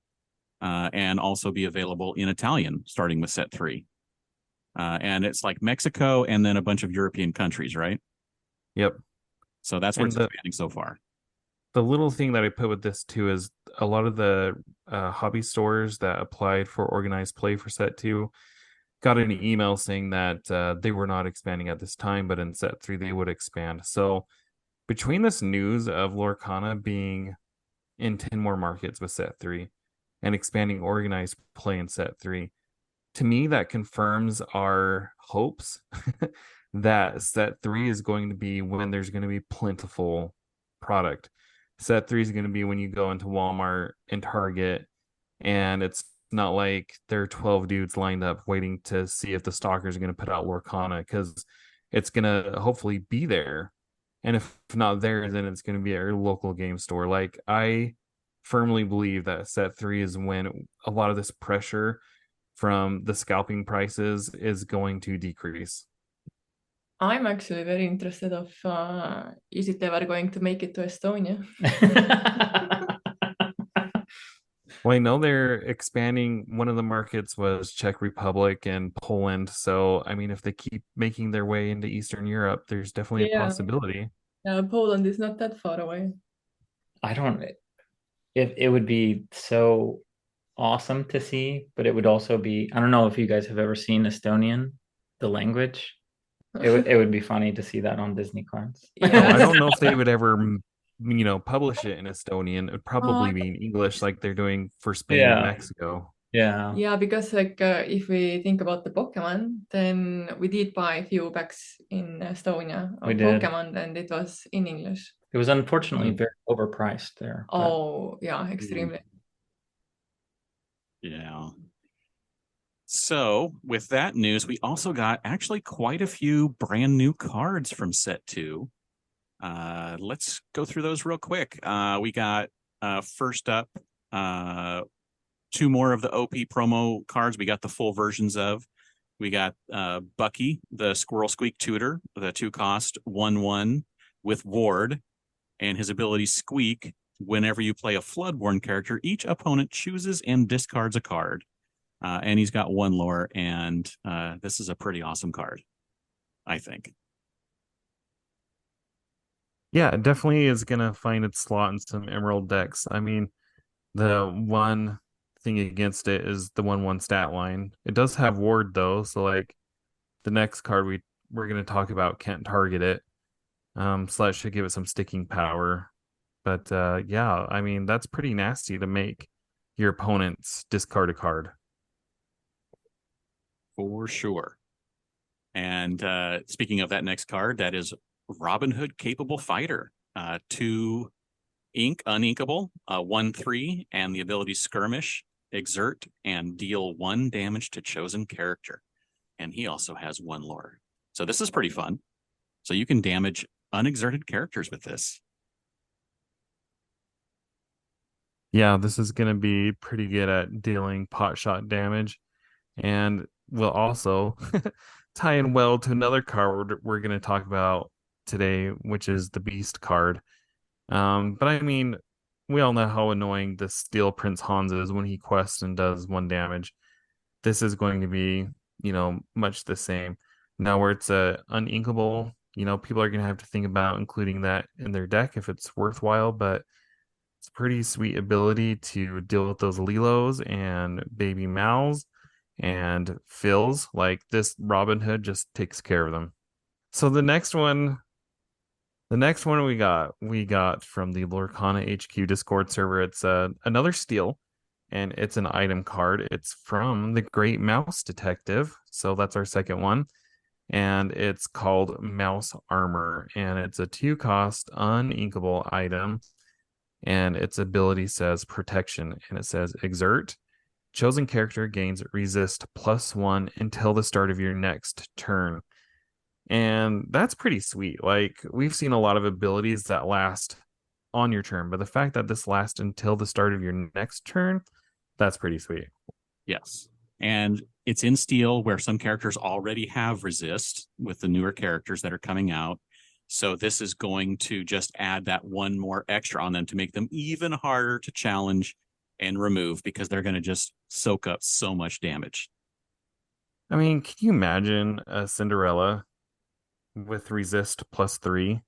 and also be available in Italian starting with set 3. And it's like Mexico and then a bunch of European countries, right? Yep. So that's where it's expanding so far. The little thing that I put with this too is a lot of the hobby stores that applied for organized play for set 2 got an email saying that they were not expanding at this time, but in set 3 they would expand. So between this news of Lorcana being in 10 more markets with set 3 and expanding organized play in set 3, to me that confirms our hopes that set 3 is going to be when there's going to be plentiful product. Set 3 is going to be when you go into Walmart and Target, and it's not like there are 12 dudes lined up waiting to see if the stalkers are going to put out Lorcana, because it's going to hopefully be there. And if not there, then it's going to be at your local game store. Like, I firmly believe that set 3 is when a lot of this pressure from the scalping prices is going to decrease. I'm actually very interested of is it ever going to make it to Estonia? Well, I know they're expanding. One of the markets was Czech Republic and Poland. So, I mean, if they keep making their way into Eastern Europe, there's definitely a Yeah, possibility. Poland is not that far away. I don't. It would be so awesome to see, but it would also be. I don't know if you guys have ever seen Estonian, the language. It would be funny to see that on Disney cards. Oh, I Yes. don't know if they would ever, publish it in Estonian. It would probably be in English like they're doing for Spain and Yeah, Mexico. yeah. Yeah, because like if we think about the Pokemon, then we did buy a few packs in Estonia We of did. Pokemon, and it was in English. It was unfortunately Mm. very overpriced there. But Oh, yeah, extremely. Yeah. So, with that news, we also got actually quite a few brand new cards from set 2. Let's go through those real quick. We got first up 2 more of the OP promo cards. We got the full versions of. We got Bucky, the Squirrel Squeak Tutor, the 2-cost 1/1 with Ward, and his ability Squeak. Whenever you play a Floodborn character, each opponent chooses and discards a card. And he's got 1 lore, and this is a pretty awesome card, I think. Yeah, it definitely is going to find its slot in some Emerald decks. I mean, the one thing against it is the 1/1 stat line. It does have Ward, though, so like the next card we're going to talk about can't target it. So that should give it some sticking power. But yeah, I mean, that's pretty nasty to make your opponents discard a card. For sure. And speaking of that next card, that is Robin Hood Capable Fighter. 2 ink, uninkable, 1/3, and the ability Skirmish, Exert, and deal 1 damage to chosen character. And he also has 1 lore. So this is pretty fun. So you can damage unexerted characters with this. Yeah, this is going to be pretty good at dealing pot shot damage, and will also tie in well to another card we're going to talk about today, which is the Beast card. But I mean, we all know how annoying the Steel Prince Hans is when he quests and does 1 damage. This is going to be, much the same. Now, where it's a uninkable, people are going to have to think about including that in their deck if it's worthwhile, but it's a pretty sweet ability to deal with those Lilos and Baby Mals and Phils. Like this Robin Hood just takes care of them. So the next one we got from the Lorcana HQ Discord server. It's another steel, and it's an item card. It's from the Great Mouse Detective, so that's our second one, and it's called Mouse Armor, and it's a 2-cost uninkable item, and its ability says Protection, and it says Exert. Chosen character gains resist +1 until the start of your next turn. And that's pretty sweet. Like, we've seen a lot of abilities that last on your turn, but the fact that this lasts until the start of your next turn, that's pretty sweet. Yes. And it's in steel where some characters already have resist with the newer characters that are coming out. So this is going to just add that 1 more extra on them to make them even harder to challenge and remove, because they're going to just soak up so much damage. I mean, can you imagine a Cinderella with resist +3?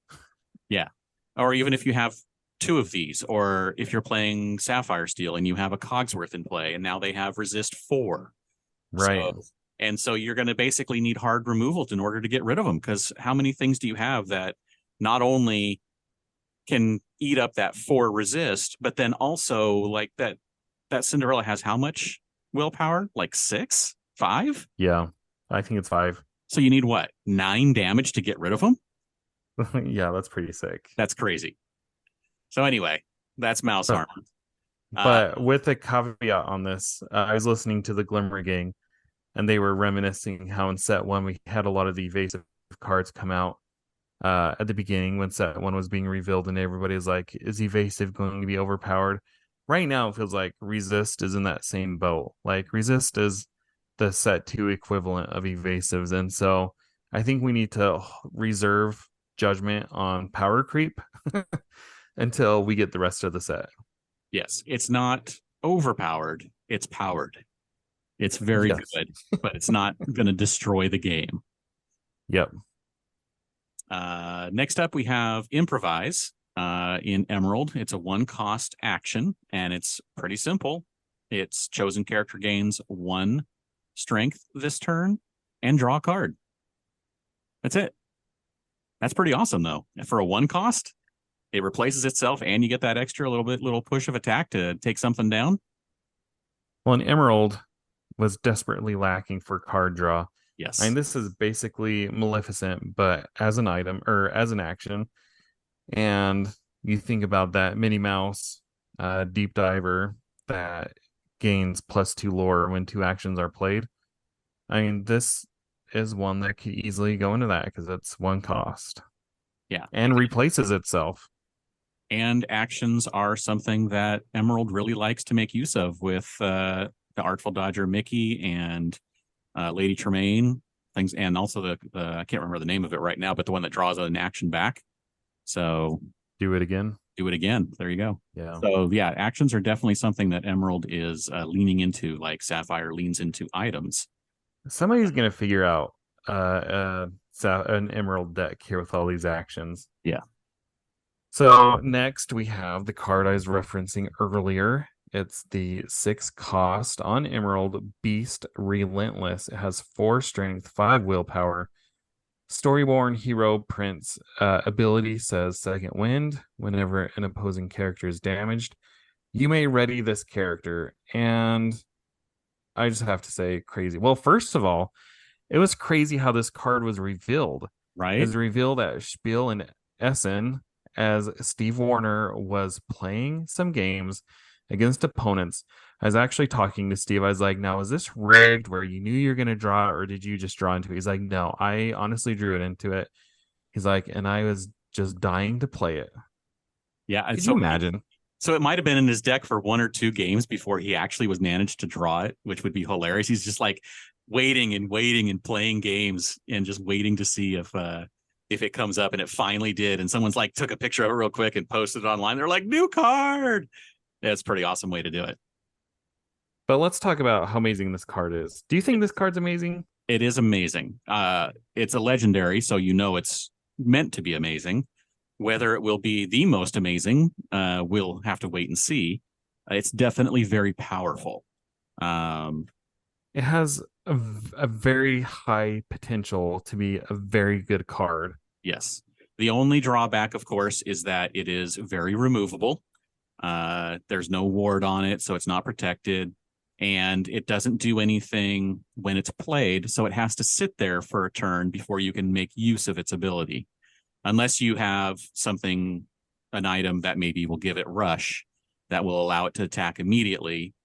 Yeah. Or even if you have 2 of these, or if you're playing Sapphire Steel and you have a Cogsworth in play and now they have resist 4. Right. So you're going to basically need hard removal in order to get rid of them, because how many things do you have that not only can eat up that 4 resist, but then also like that Cinderella has how much willpower? Like 6? 5? Yeah, I think it's 5. So you need what? 9 damage to get rid of them? Yeah, that's pretty sick. That's crazy. So anyway, that's Mouse Armor. But with a caveat on this, I was listening to the Glimmer Gang, and they were reminiscing how in set 1 we had a lot of the evasive cards come out at the beginning when set 1 was being revealed, and everybody was like, is evasive going to be overpowered? right now it feels like Resist is in that same boat. Like Resist is the set 2 equivalent of evasives, and so I think we need to reserve judgment on power creep until we get the rest of the set. Yes, it's not overpowered, it's powered. It's very Yes. good, but it's not going to destroy the game. Yep. Next up, we have Improvise in Emerald. It's a 1-cost action, and it's pretty simple. Its chosen character gains 1 strength this turn and draw a card. That's it. That's pretty awesome, though. For a 1-cost, it replaces itself, and you get that extra little push of attack to take something down. Well, an Emerald was desperately lacking for card draw. Yes. I mean, this is basically Maleficent, but as an item or as an action. And you think about that Minnie Mouse deep diver that gains +2 lore when 2 actions are played. I mean, this is one that could easily go into that because it's 1 cost. Yeah. And replaces itself. And actions are something that Emerald really likes to make use of with the Artful Dodger Mickey and Lady Tremaine things, and also the I can't remember the name of it right now, but the one that draws an action back. So do it again. There you go. Yeah. So yeah, actions are definitely something that Emerald is leaning into, like Sapphire leans into items. Somebody's gonna figure out an Emerald deck here with all these actions. Yeah. So next we have the card I was referencing earlier. It's the 6 cost on Emerald Beast Relentless. It has 4 strength, 5 willpower. Storyborn Hero Prince ability says Second Wind. Whenever an opposing character is damaged, you may ready this character. And I just have to say, crazy. Well, first of all, it was crazy how this card was revealed. Right. It was revealed at Spiel in Essen as Steve Warner was playing some games against opponents. I was actually talking to Steve. I was like, now, is this rigged where you knew you were going to draw, or did you just draw into it? He's like, no, I honestly drew it into it. He's like, and I was just dying to play it. Yeah. Could you imagine? So it might have been in his deck for 1 or 2 games before he actually was managed to draw it, which would be hilarious. He's just like waiting and playing games and just waiting to see if it comes up, and it finally did. And someone's like took a picture of it real quick and posted it online. They're like, new card. That's a pretty awesome way to do it. But let's talk about how amazing this card is. Do you think this card's amazing? It is amazing. It's a legendary, so you know it's meant to be amazing. Whether it will be the most amazing, we'll have to wait and see. It's definitely very powerful. It has a very high potential to be a very good card. Yes. The only drawback, of course, is that it is very removable. There's no ward on it, so it's not protected. And it doesn't do anything when it's played, so it has to sit there for a turn before you can make use of its ability. Unless you have an item that maybe will give it rush, that will allow it to attack immediately.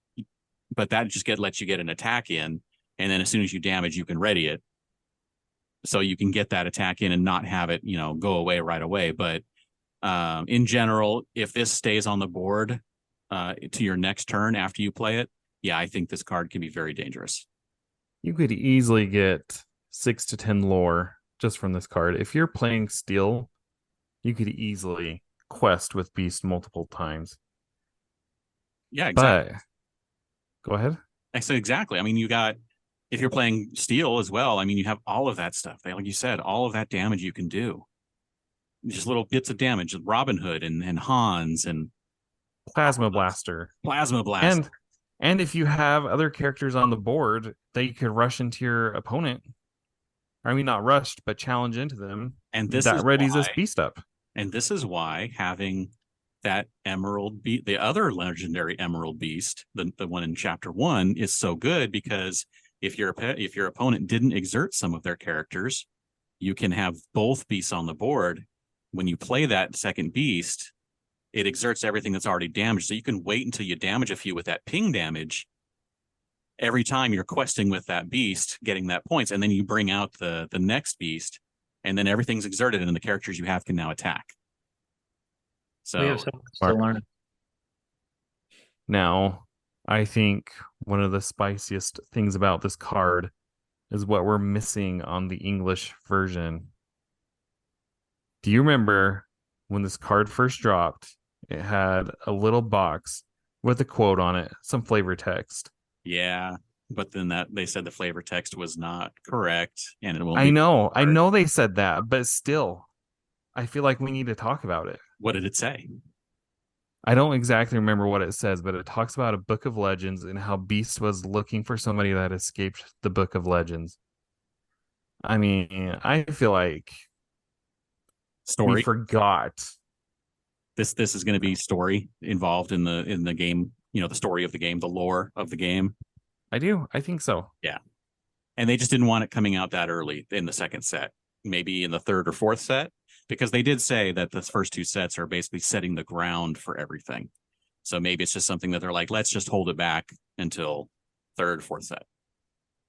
But that just lets you get an attack in, and then as soon as you damage, you can ready it. So you can get that attack in and not have it, go away right away. But in general, if this stays on the board to your next turn after you play it, yeah, I think this card can be very dangerous. You could easily get 6 to 10 lore just from this card. If you're playing Steel, you could easily quest with Beast multiple times. Yeah, exactly. But go ahead. I said exactly. I mean, if you're playing Steel as well, I mean, you have all of that stuff. Like you said, all of that damage you can do. Just little bits of damage. Robin Hood and Hans and Plasma Blaster. And if you have other characters on the board that you could rush into your opponent, I mean, not rushed, but challenge into them, and this readies this beast up. And this is why having that Emerald Beast, the other legendary Emerald Beast, the one in Chapter 1, is so good, because if your opponent didn't exert some of their characters, you can have both beasts on the board. When you play that second beast, it exerts everything that's already damaged. So you can wait until you damage a few with that ping damage. Every time you're questing with that beast, getting that points, and then you bring out the next beast, and then everything's exerted, and the characters you have can now attack. So we have so much to learn. Now, I think one of the spiciest things about this card is what we're missing on the English version. Do you remember when this card first dropped? It had a little box with a quote on it, some flavor text. Yeah, but then that they said the flavor text was not correct, and it won't I be. know they said that, but still, I feel like we need to talk about it. What did it say? I don't exactly remember what it says, but it talks about a book of legends and how Beast was looking for somebody that escaped the book of legends. I mean, I feel like we Story. forgot. This is going to be story involved in the game. You know, the story of the game, the lore of the game. I do. I think so. Yeah, and they just didn't want it coming out that early in the second set. Maybe in the third or fourth set, because they did say that the first two sets are basically setting the ground for everything. So maybe it's just something that they're like, let's just hold it back until third, fourth set.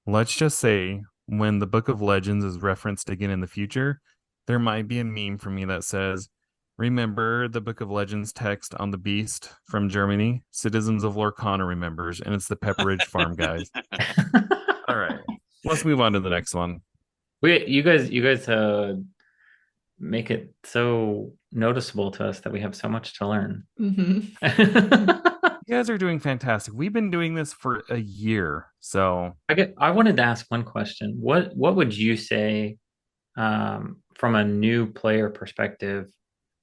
Let's just say when the Book of Legends is referenced again in the future, there might be a meme for me that says, remember the Book of Legends text on the Beast from Germany? Citizens of Lorcana remembers, and it's the Pepperidge Farm guys. All right. Let's move on to the next one. You guys make it so noticeable to us that we have so much to learn. You guys are doing fantastic. We've been doing this for a year. So I wanted to ask one question. What would you say, from a new player perspective,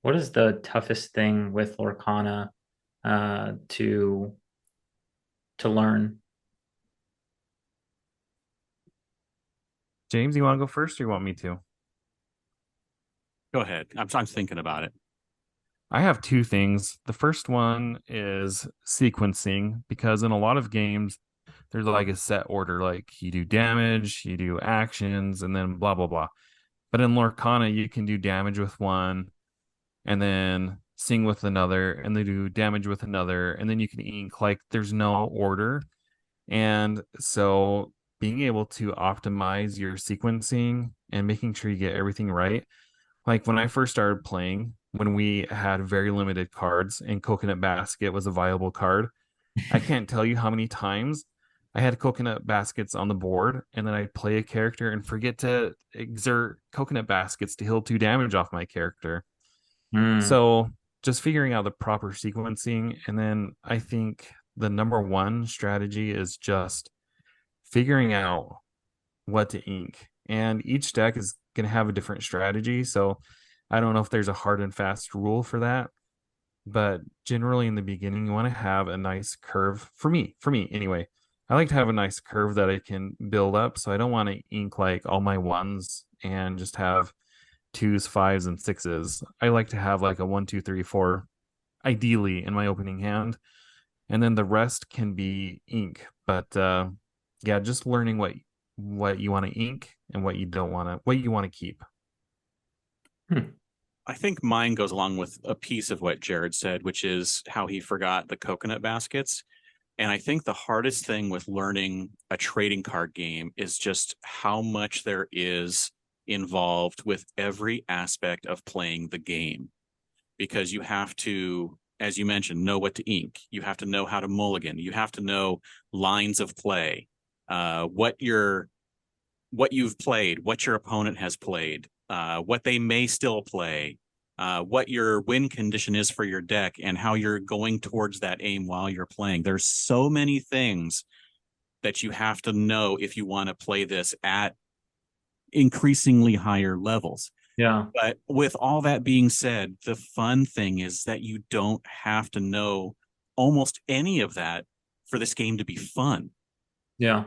what is the toughest thing with Lorcana to learn? James, you want to go first or you want me to? Go ahead. I'm thinking about it. I have two things. The first one is sequencing, because in a lot of games, there's like a set order, like you do damage, you do actions, and then blah, blah, blah. But in Lorcana, you can do damage with one and then sing with another, and then do damage with another, and then you can ink. Like there's no order. And so being able to optimize your sequencing and making sure you get everything right. Like when I first started playing, when we had very limited cards and Coconut Basket was a viable card, I can't tell you how many times I had Coconut Baskets on the board and then I'd play a character and forget to exert Coconut Baskets to heal 2 damage off my character. So just figuring out the proper sequencing. And then I think the number one strategy is just figuring out what to ink. And each deck is going to have a different strategy. So I don't know if there's a hard and fast rule for that. But generally in the beginning, you want to have a nice curve. For me anyway, I like to have a nice curve that I can build up. So I don't want to ink like all my ones and just have twos, fives, and sixes. I like to have like a 1, 2, 3, 4, ideally in my opening hand. And then the rest can be ink. But yeah, just learning what you want to ink and what you don't want to, what you want to keep. I think mine goes along with a piece of what Jared said, which is how he forgot the coconut baskets. And I think the hardest thing with learning a trading card game is just how much there is involved with every aspect of playing the game. Because you have to, as you mentioned, know what to ink. You have to know how to mulligan. You have to know lines of play, what you've played, what your opponent has played, what they may still play, what your win condition is for your deck, and how you're going towards that aim while you're playing. There's so many things that you have to know if you want to play this at increasingly higher levels. Yeah. But with all that being said, the fun thing is that you don't have to know almost any of that for this game to be fun. Yeah.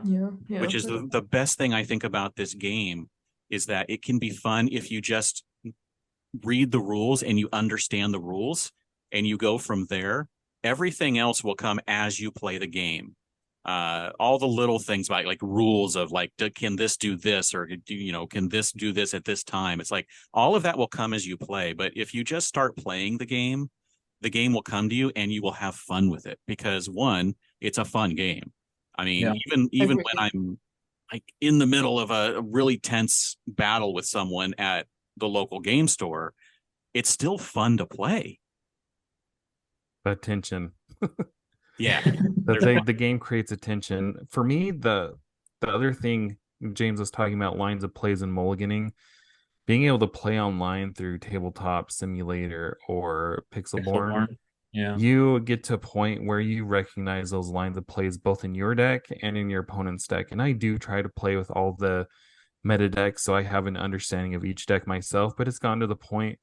Which is the best thing I think about this game, is that it can be fun if you just read the rules and you understand the rules and you go from there. Everything else will come as you play the game. All the little things like rules of like, can this do this, or can this do this at this time? It's like all of that will come as you play. But if you just start playing the game will come to you and you will have fun with it, because one, it's a fun game. I mean, even when I'm like in the middle of a really tense battle with someone at the local game store, it's still fun to play. Attention. Yeah. The game creates attention. For me, the other thing James was talking about, lines of plays and mulliganing, being able to play online through Tabletop Simulator or Pixelborn, Pixelborn. Yeah. you get to a point where you recognize those lines of plays both in your deck and in your opponent's deck. And I do try to play with all the meta decks so I have an understanding of each deck myself, but it's gotten to the point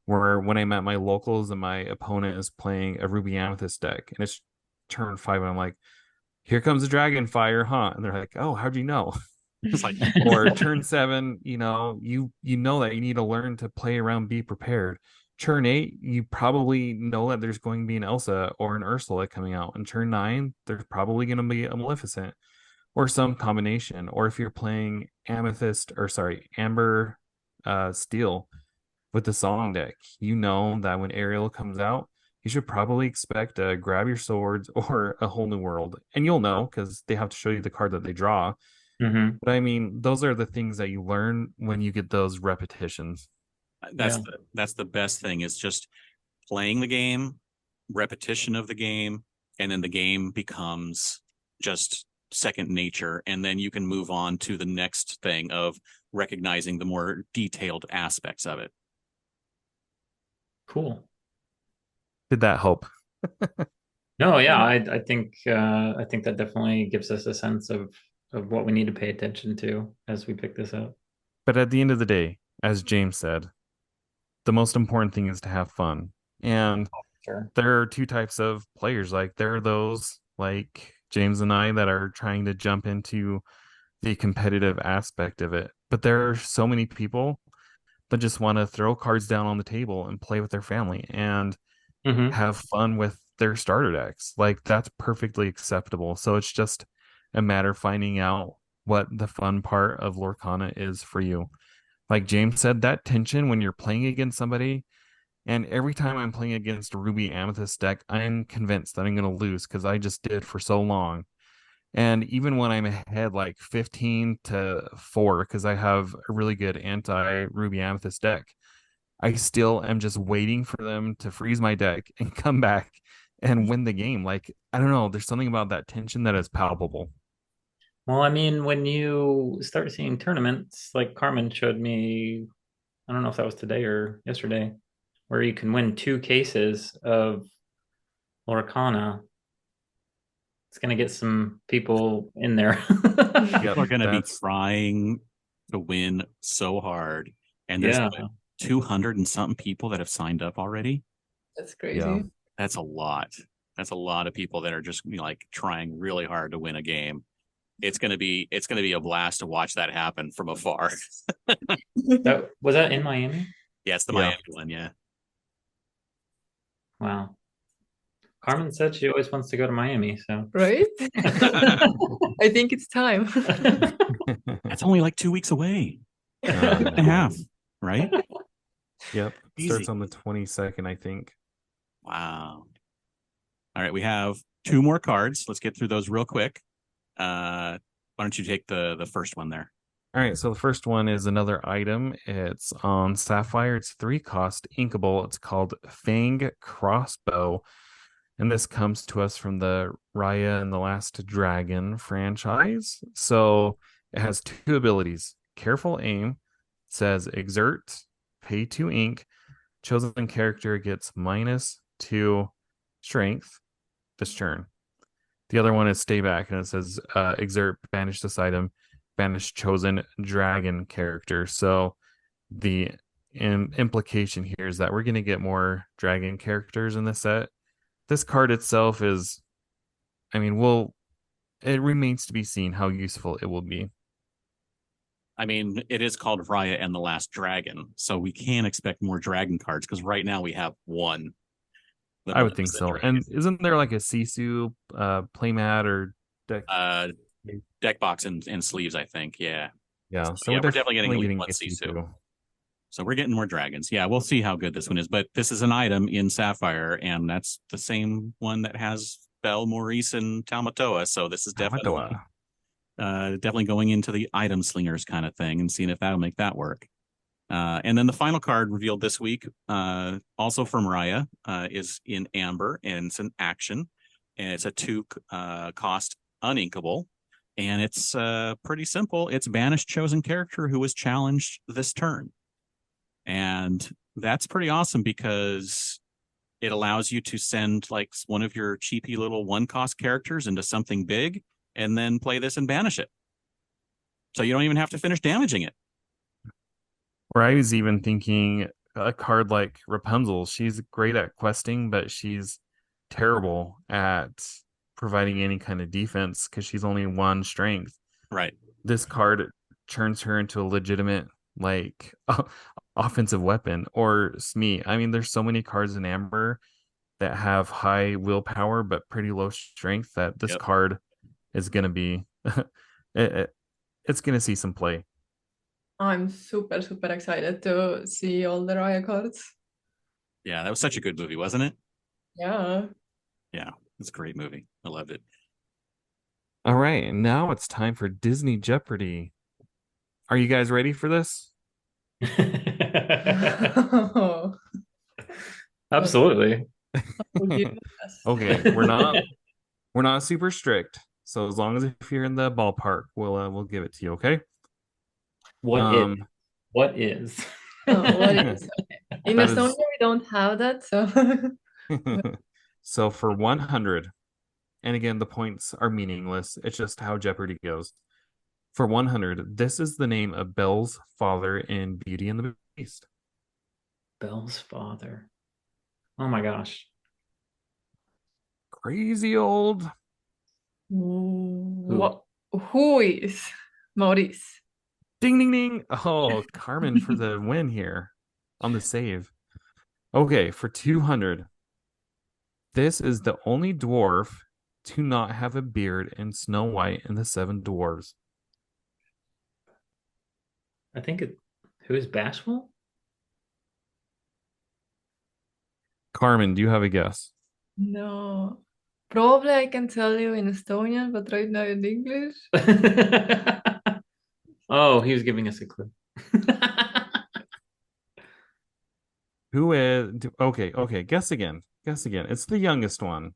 where when I'm at my locals and my opponent is playing a Ruby Amethyst deck and it's turn 5 and I'm like, here comes the Dragonfire, huh? And they're like, oh, how'd you know? It's like, Or turn 7, you know that you need to learn to play around, be prepared. Turn 8, you probably know that there's going to be an Elsa or an Ursula coming out. And turn 9, there's probably going to be a Maleficent or some combination. Or if you're playing Amber Steel with the Song deck, you know that when Ariel comes out, you should probably expect to grab your swords or a whole new world. And you'll know because they have to show you the card that they draw. Mm-hmm. But I mean, those are the things that you learn when you get those repetitions. that's the best thing, is just playing the game, repetition of the game, and then the game becomes just second nature, and then you can move on to the next thing of recognizing the more detailed aspects of it. Cool. Did that help? No, yeah, I think that definitely gives us a sense of what we need to pay attention to as we pick this up. But at the end of the day, as James said, the most important thing is to have fun. And Sure. there are two types of players. Like there are those like James and I that are trying to jump into the competitive aspect of it. But there are so many people that just want to throw cards down on the table and play with their family and Mm-hmm. have fun with their starter decks. Like that's perfectly acceptable. So it's just a matter of finding out what the fun part of Lorcana is for you. Like James said, that tension when you're playing against somebody, and every time I'm playing against a Ruby Amethyst deck, I'm convinced that I'm going to lose because I just did for so long. And even when I'm ahead like 15-4, because I have a really good anti Ruby Amethyst deck, I still am just waiting for them to freeze my deck and come back and win the game. Like, I don't know, there's something about that tension that is palpable. Well, I mean, when you start seeing tournaments, like Carmen showed me, I don't know if that was today or yesterday, where you can win 2 cases of Lorcana. It's going to get some people in there. Yep, People are going to be that's trying to win so hard, and there's Yeah. 200 and something people that have signed up already. That's yeah. crazy. That's a lot. That's a lot of people that are just like trying really hard to win a game. It's gonna be a blast to watch that happen from afar. Was that in Miami? Yeah, it's the Yeah. Miami one. Yeah. Wow. Carmen said she always wants to go to Miami, so Right? I think it's time. That's only like 2 weeks away. Uh, And a half, right? Yep. Easy. Starts on the 22nd, I think. Wow. All right, we have 2 more cards. Let's get through those real quick. Why don't you take the first one there? All right, so the first one is another item. It's on Sapphire. It's 3-cost inkable. It's called Fang Crossbow. And this comes to us from the Raya and the Last Dragon franchise. So it has 2 abilities. Careful aim, says exert, pay 2 ink. Chosen character gets -2 strength this turn. The other one is stay back, and it says exert, banish this item, banish chosen dragon character. So the implication here is that we're going to get more dragon characters in the set. This card itself is, I mean, it remains to be seen how useful it will be. I mean, it is called Raya and the Last Dragon, so we can expect more dragon cards because right now we have one. I would think so. And isn't there like a Sisu playmat or deck? Deck box and sleeves, I think. Yeah. Yeah. So yeah, we're definitely getting at least one a Sisu. So we're getting more dragons. Yeah, we'll see how good this one is. But this is an item in Sapphire, and that's the same one that has Belle, Maurice, and Tamatoa. So this is definitely going into the item slingers kind of thing and seeing if that'll make that work. And then the final card revealed this week, also from Raya, is in Amber, and it's an action. and it's a 2 cost uninkable. And it's pretty simple. It's banish chosen character who was challenged this turn. And that's pretty awesome because it allows you to send like one of your cheapy little 1-cost characters into something big and then play this and banish it. So you don't even have to finish damaging it. Or I was even thinking a card like Rapunzel. She's great at questing, but she's terrible at providing any kind of defense because she's only 1 strength. Right. This card turns her into a legitimate like offensive weapon. Or Smee. I mean, there's so many cards in Amber that have high willpower but pretty low strength that this card is going to be it's going to see some play. I'm super excited to see all the Raya cards. Yeah, that was such a good movie, wasn't it? Yeah. Yeah, it's a great movie. I loved it. All right, now it's time for Disney Jeopardy. Are you guys ready for this? Absolutely. Okay, we're not super strict. So as long as if you're in the ballpark, we'll give it to you, okay? What is? What is? What is? In That Estonia, is- we don't have that, so So for 100, and again, the points are meaningless. It's just how Jeopardy goes. For 100, this is the name of Belle's father in Beauty and the Beast. Belle's father. Oh my gosh. Crazy old. what? Who is Maurice? Ding, ding, ding. Oh, Carmen for the win here on the save. Okay, for 200, this is the only dwarf to not have a beard in Snow White and the Seven Dwarves. I think it. Who is Bashful? Carmen, do you have a guess? No. Probably I can tell you in Estonian, but right now in English. Oh, he was giving us a clue. Who is okay, guess again. Guess again. It's the youngest one.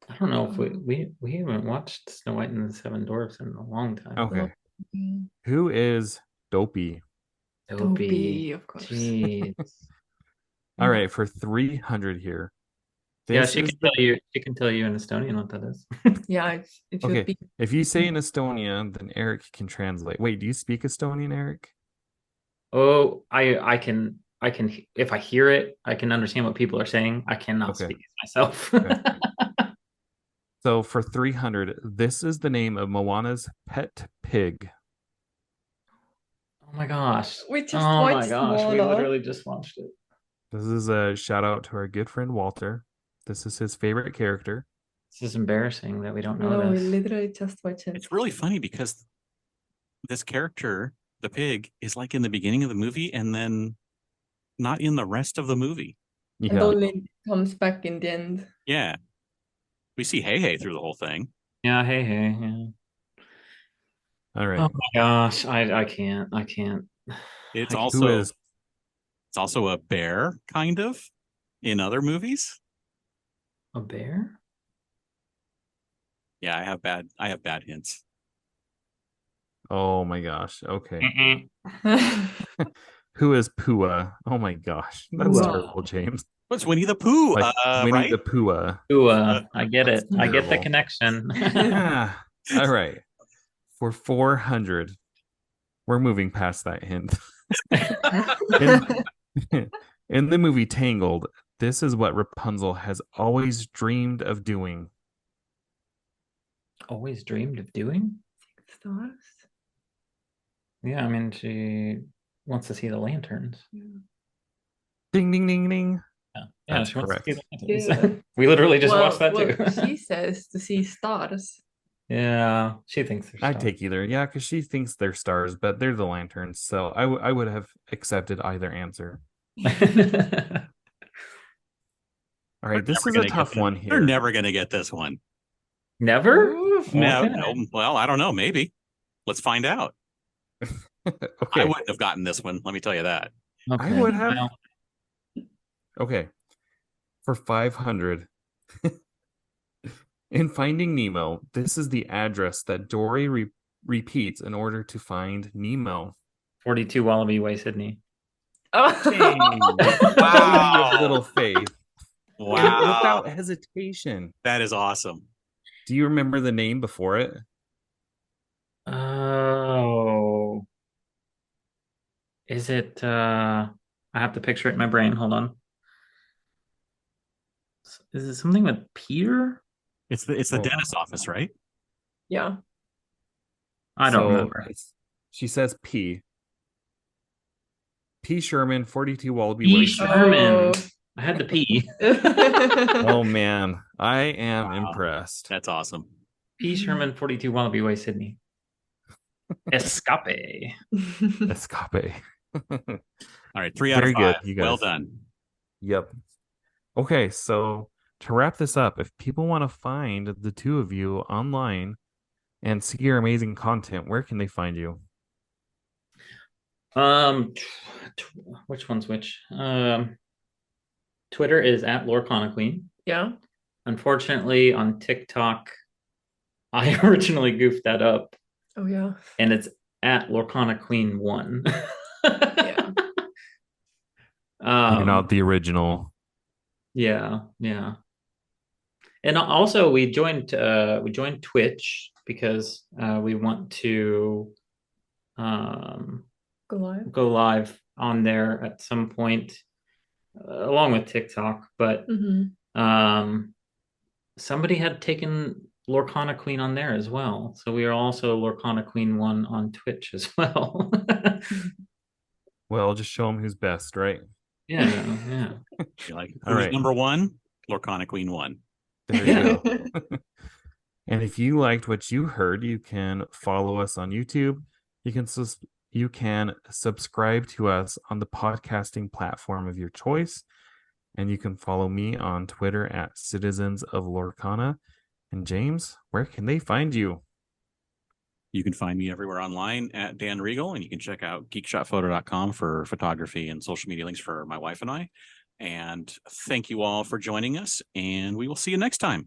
I don't know if we haven't watched Snow White and the Seven Dwarfs in a long time. Okay. Who is Dopey? Dopey, of course. Jeez. All right, for 300 here. Yeah, This she is can tell you. She can tell you in Estonian what that is. Yeah, it should okay. be. If you say in Estonia, then Eric can translate. Wait, do you speak Estonian, Eric? Oh, I can if I hear it, I can understand what people are saying. I cannot Okay. speak it myself. Okay. So for 300, this is the name of Moana's pet pig. Oh my gosh. We just Oh my watched gosh. We Moana. literally just watched it. This is a shout out to our good friend Walter. This is his favorite character. This is embarrassing that we don't know No, we this. literally just watched it. It's really funny because this character, the pig, is like in the beginning of the movie and then not in the rest of the movie. And Yeah. only comes back in the end. Yeah. We see Hey Hey through the whole thing. Yeah, hey. Yeah. All right. Oh my gosh. I can't. It's I- also Who is it's also a bear, kind of, in other movies. A bear? Yeah, I have bad hints. Oh my gosh. Okay. Who is Pua? Oh my gosh. That's Pua. terrible, James. What's Winnie the Pooh? Like Winnie right? the Pooh. Ooh, I get it. That's I get the terrible. connection. Ah, all right. For 400, we're moving past that hint. In the movie Tangled, this is what Rapunzel has always dreamed of doing. Always dreamed of doing? Stars? Yeah, I mean, she wants to see the lanterns. Ding, ding, ding, ding. Yeah, That's she wants to see the Yeah. lanterns. We literally just watched that too. She says to see stars. Yeah, she thinks they're I'd stars. take either. Yeah, because she thinks they're stars, but they're the lanterns. So I would have accepted either answer. All right, this is a tough one They're here. never going to get this one. Never? Oof. No, Okay. no. Well, I don't know. Maybe. Let's find out. I Okay, wouldn't have gotten this one. Let me tell you that. I would have. Well, Okay. For 500. In Finding Nemo, this is the address that Dory repeats in order to find Nemo. 42 Wallaby Way, Sydney. Hey, show you have little faith. Wow. Without hesitation. That is awesome. Do you remember the name before it? Oh, is it? I have to picture it in my brain. Hold on. Is it something with Peter? It's the Oh. dentist office, right? Yeah. I don't remember. She says P. P. Sherman, 42 Wallaby P. Way. Sherman. Oh. I had the P. Oh man, I am Wow. impressed. That's awesome. P. Sherman, 42 Wallaby Way, Sydney. Escape. Escape. All right, 3 out of Very 5. good, you Well guys. done. Yep. Okay, so to wrap this up, if people want to find the two of you online and see your amazing content, where can they find you? Which one's which? Twitter is at Lorcana Queen. Yeah. Unfortunately, on TikTok, I originally goofed that up, Oh yeah. and it's at Lorcana Queen 1. Yeah. You're not the original. Yeah, yeah. And also we joined Twitch because we want to Go live. go live on there at some point, along with TikTok. But somebody had taken Lorcana Queen on there as well, so we are also Lorcana Queen 1 on Twitch as well. Well, just show them who's best, right? Yeah, yeah. You're like, All who's right. number 1? Lorcana Queen 1. There you go. And if you liked what you heard, you can follow us on YouTube. You can subscribe to us on the podcasting platform of your choice. And you can follow me on Twitter at Citizens of Lorcana. And James, where can they find you? You can find me everywhere online at Dan Regal, and you can check out geekshotphoto.com for photography and social media links for my wife and I. And thank you all for joining us, and we will see you next time.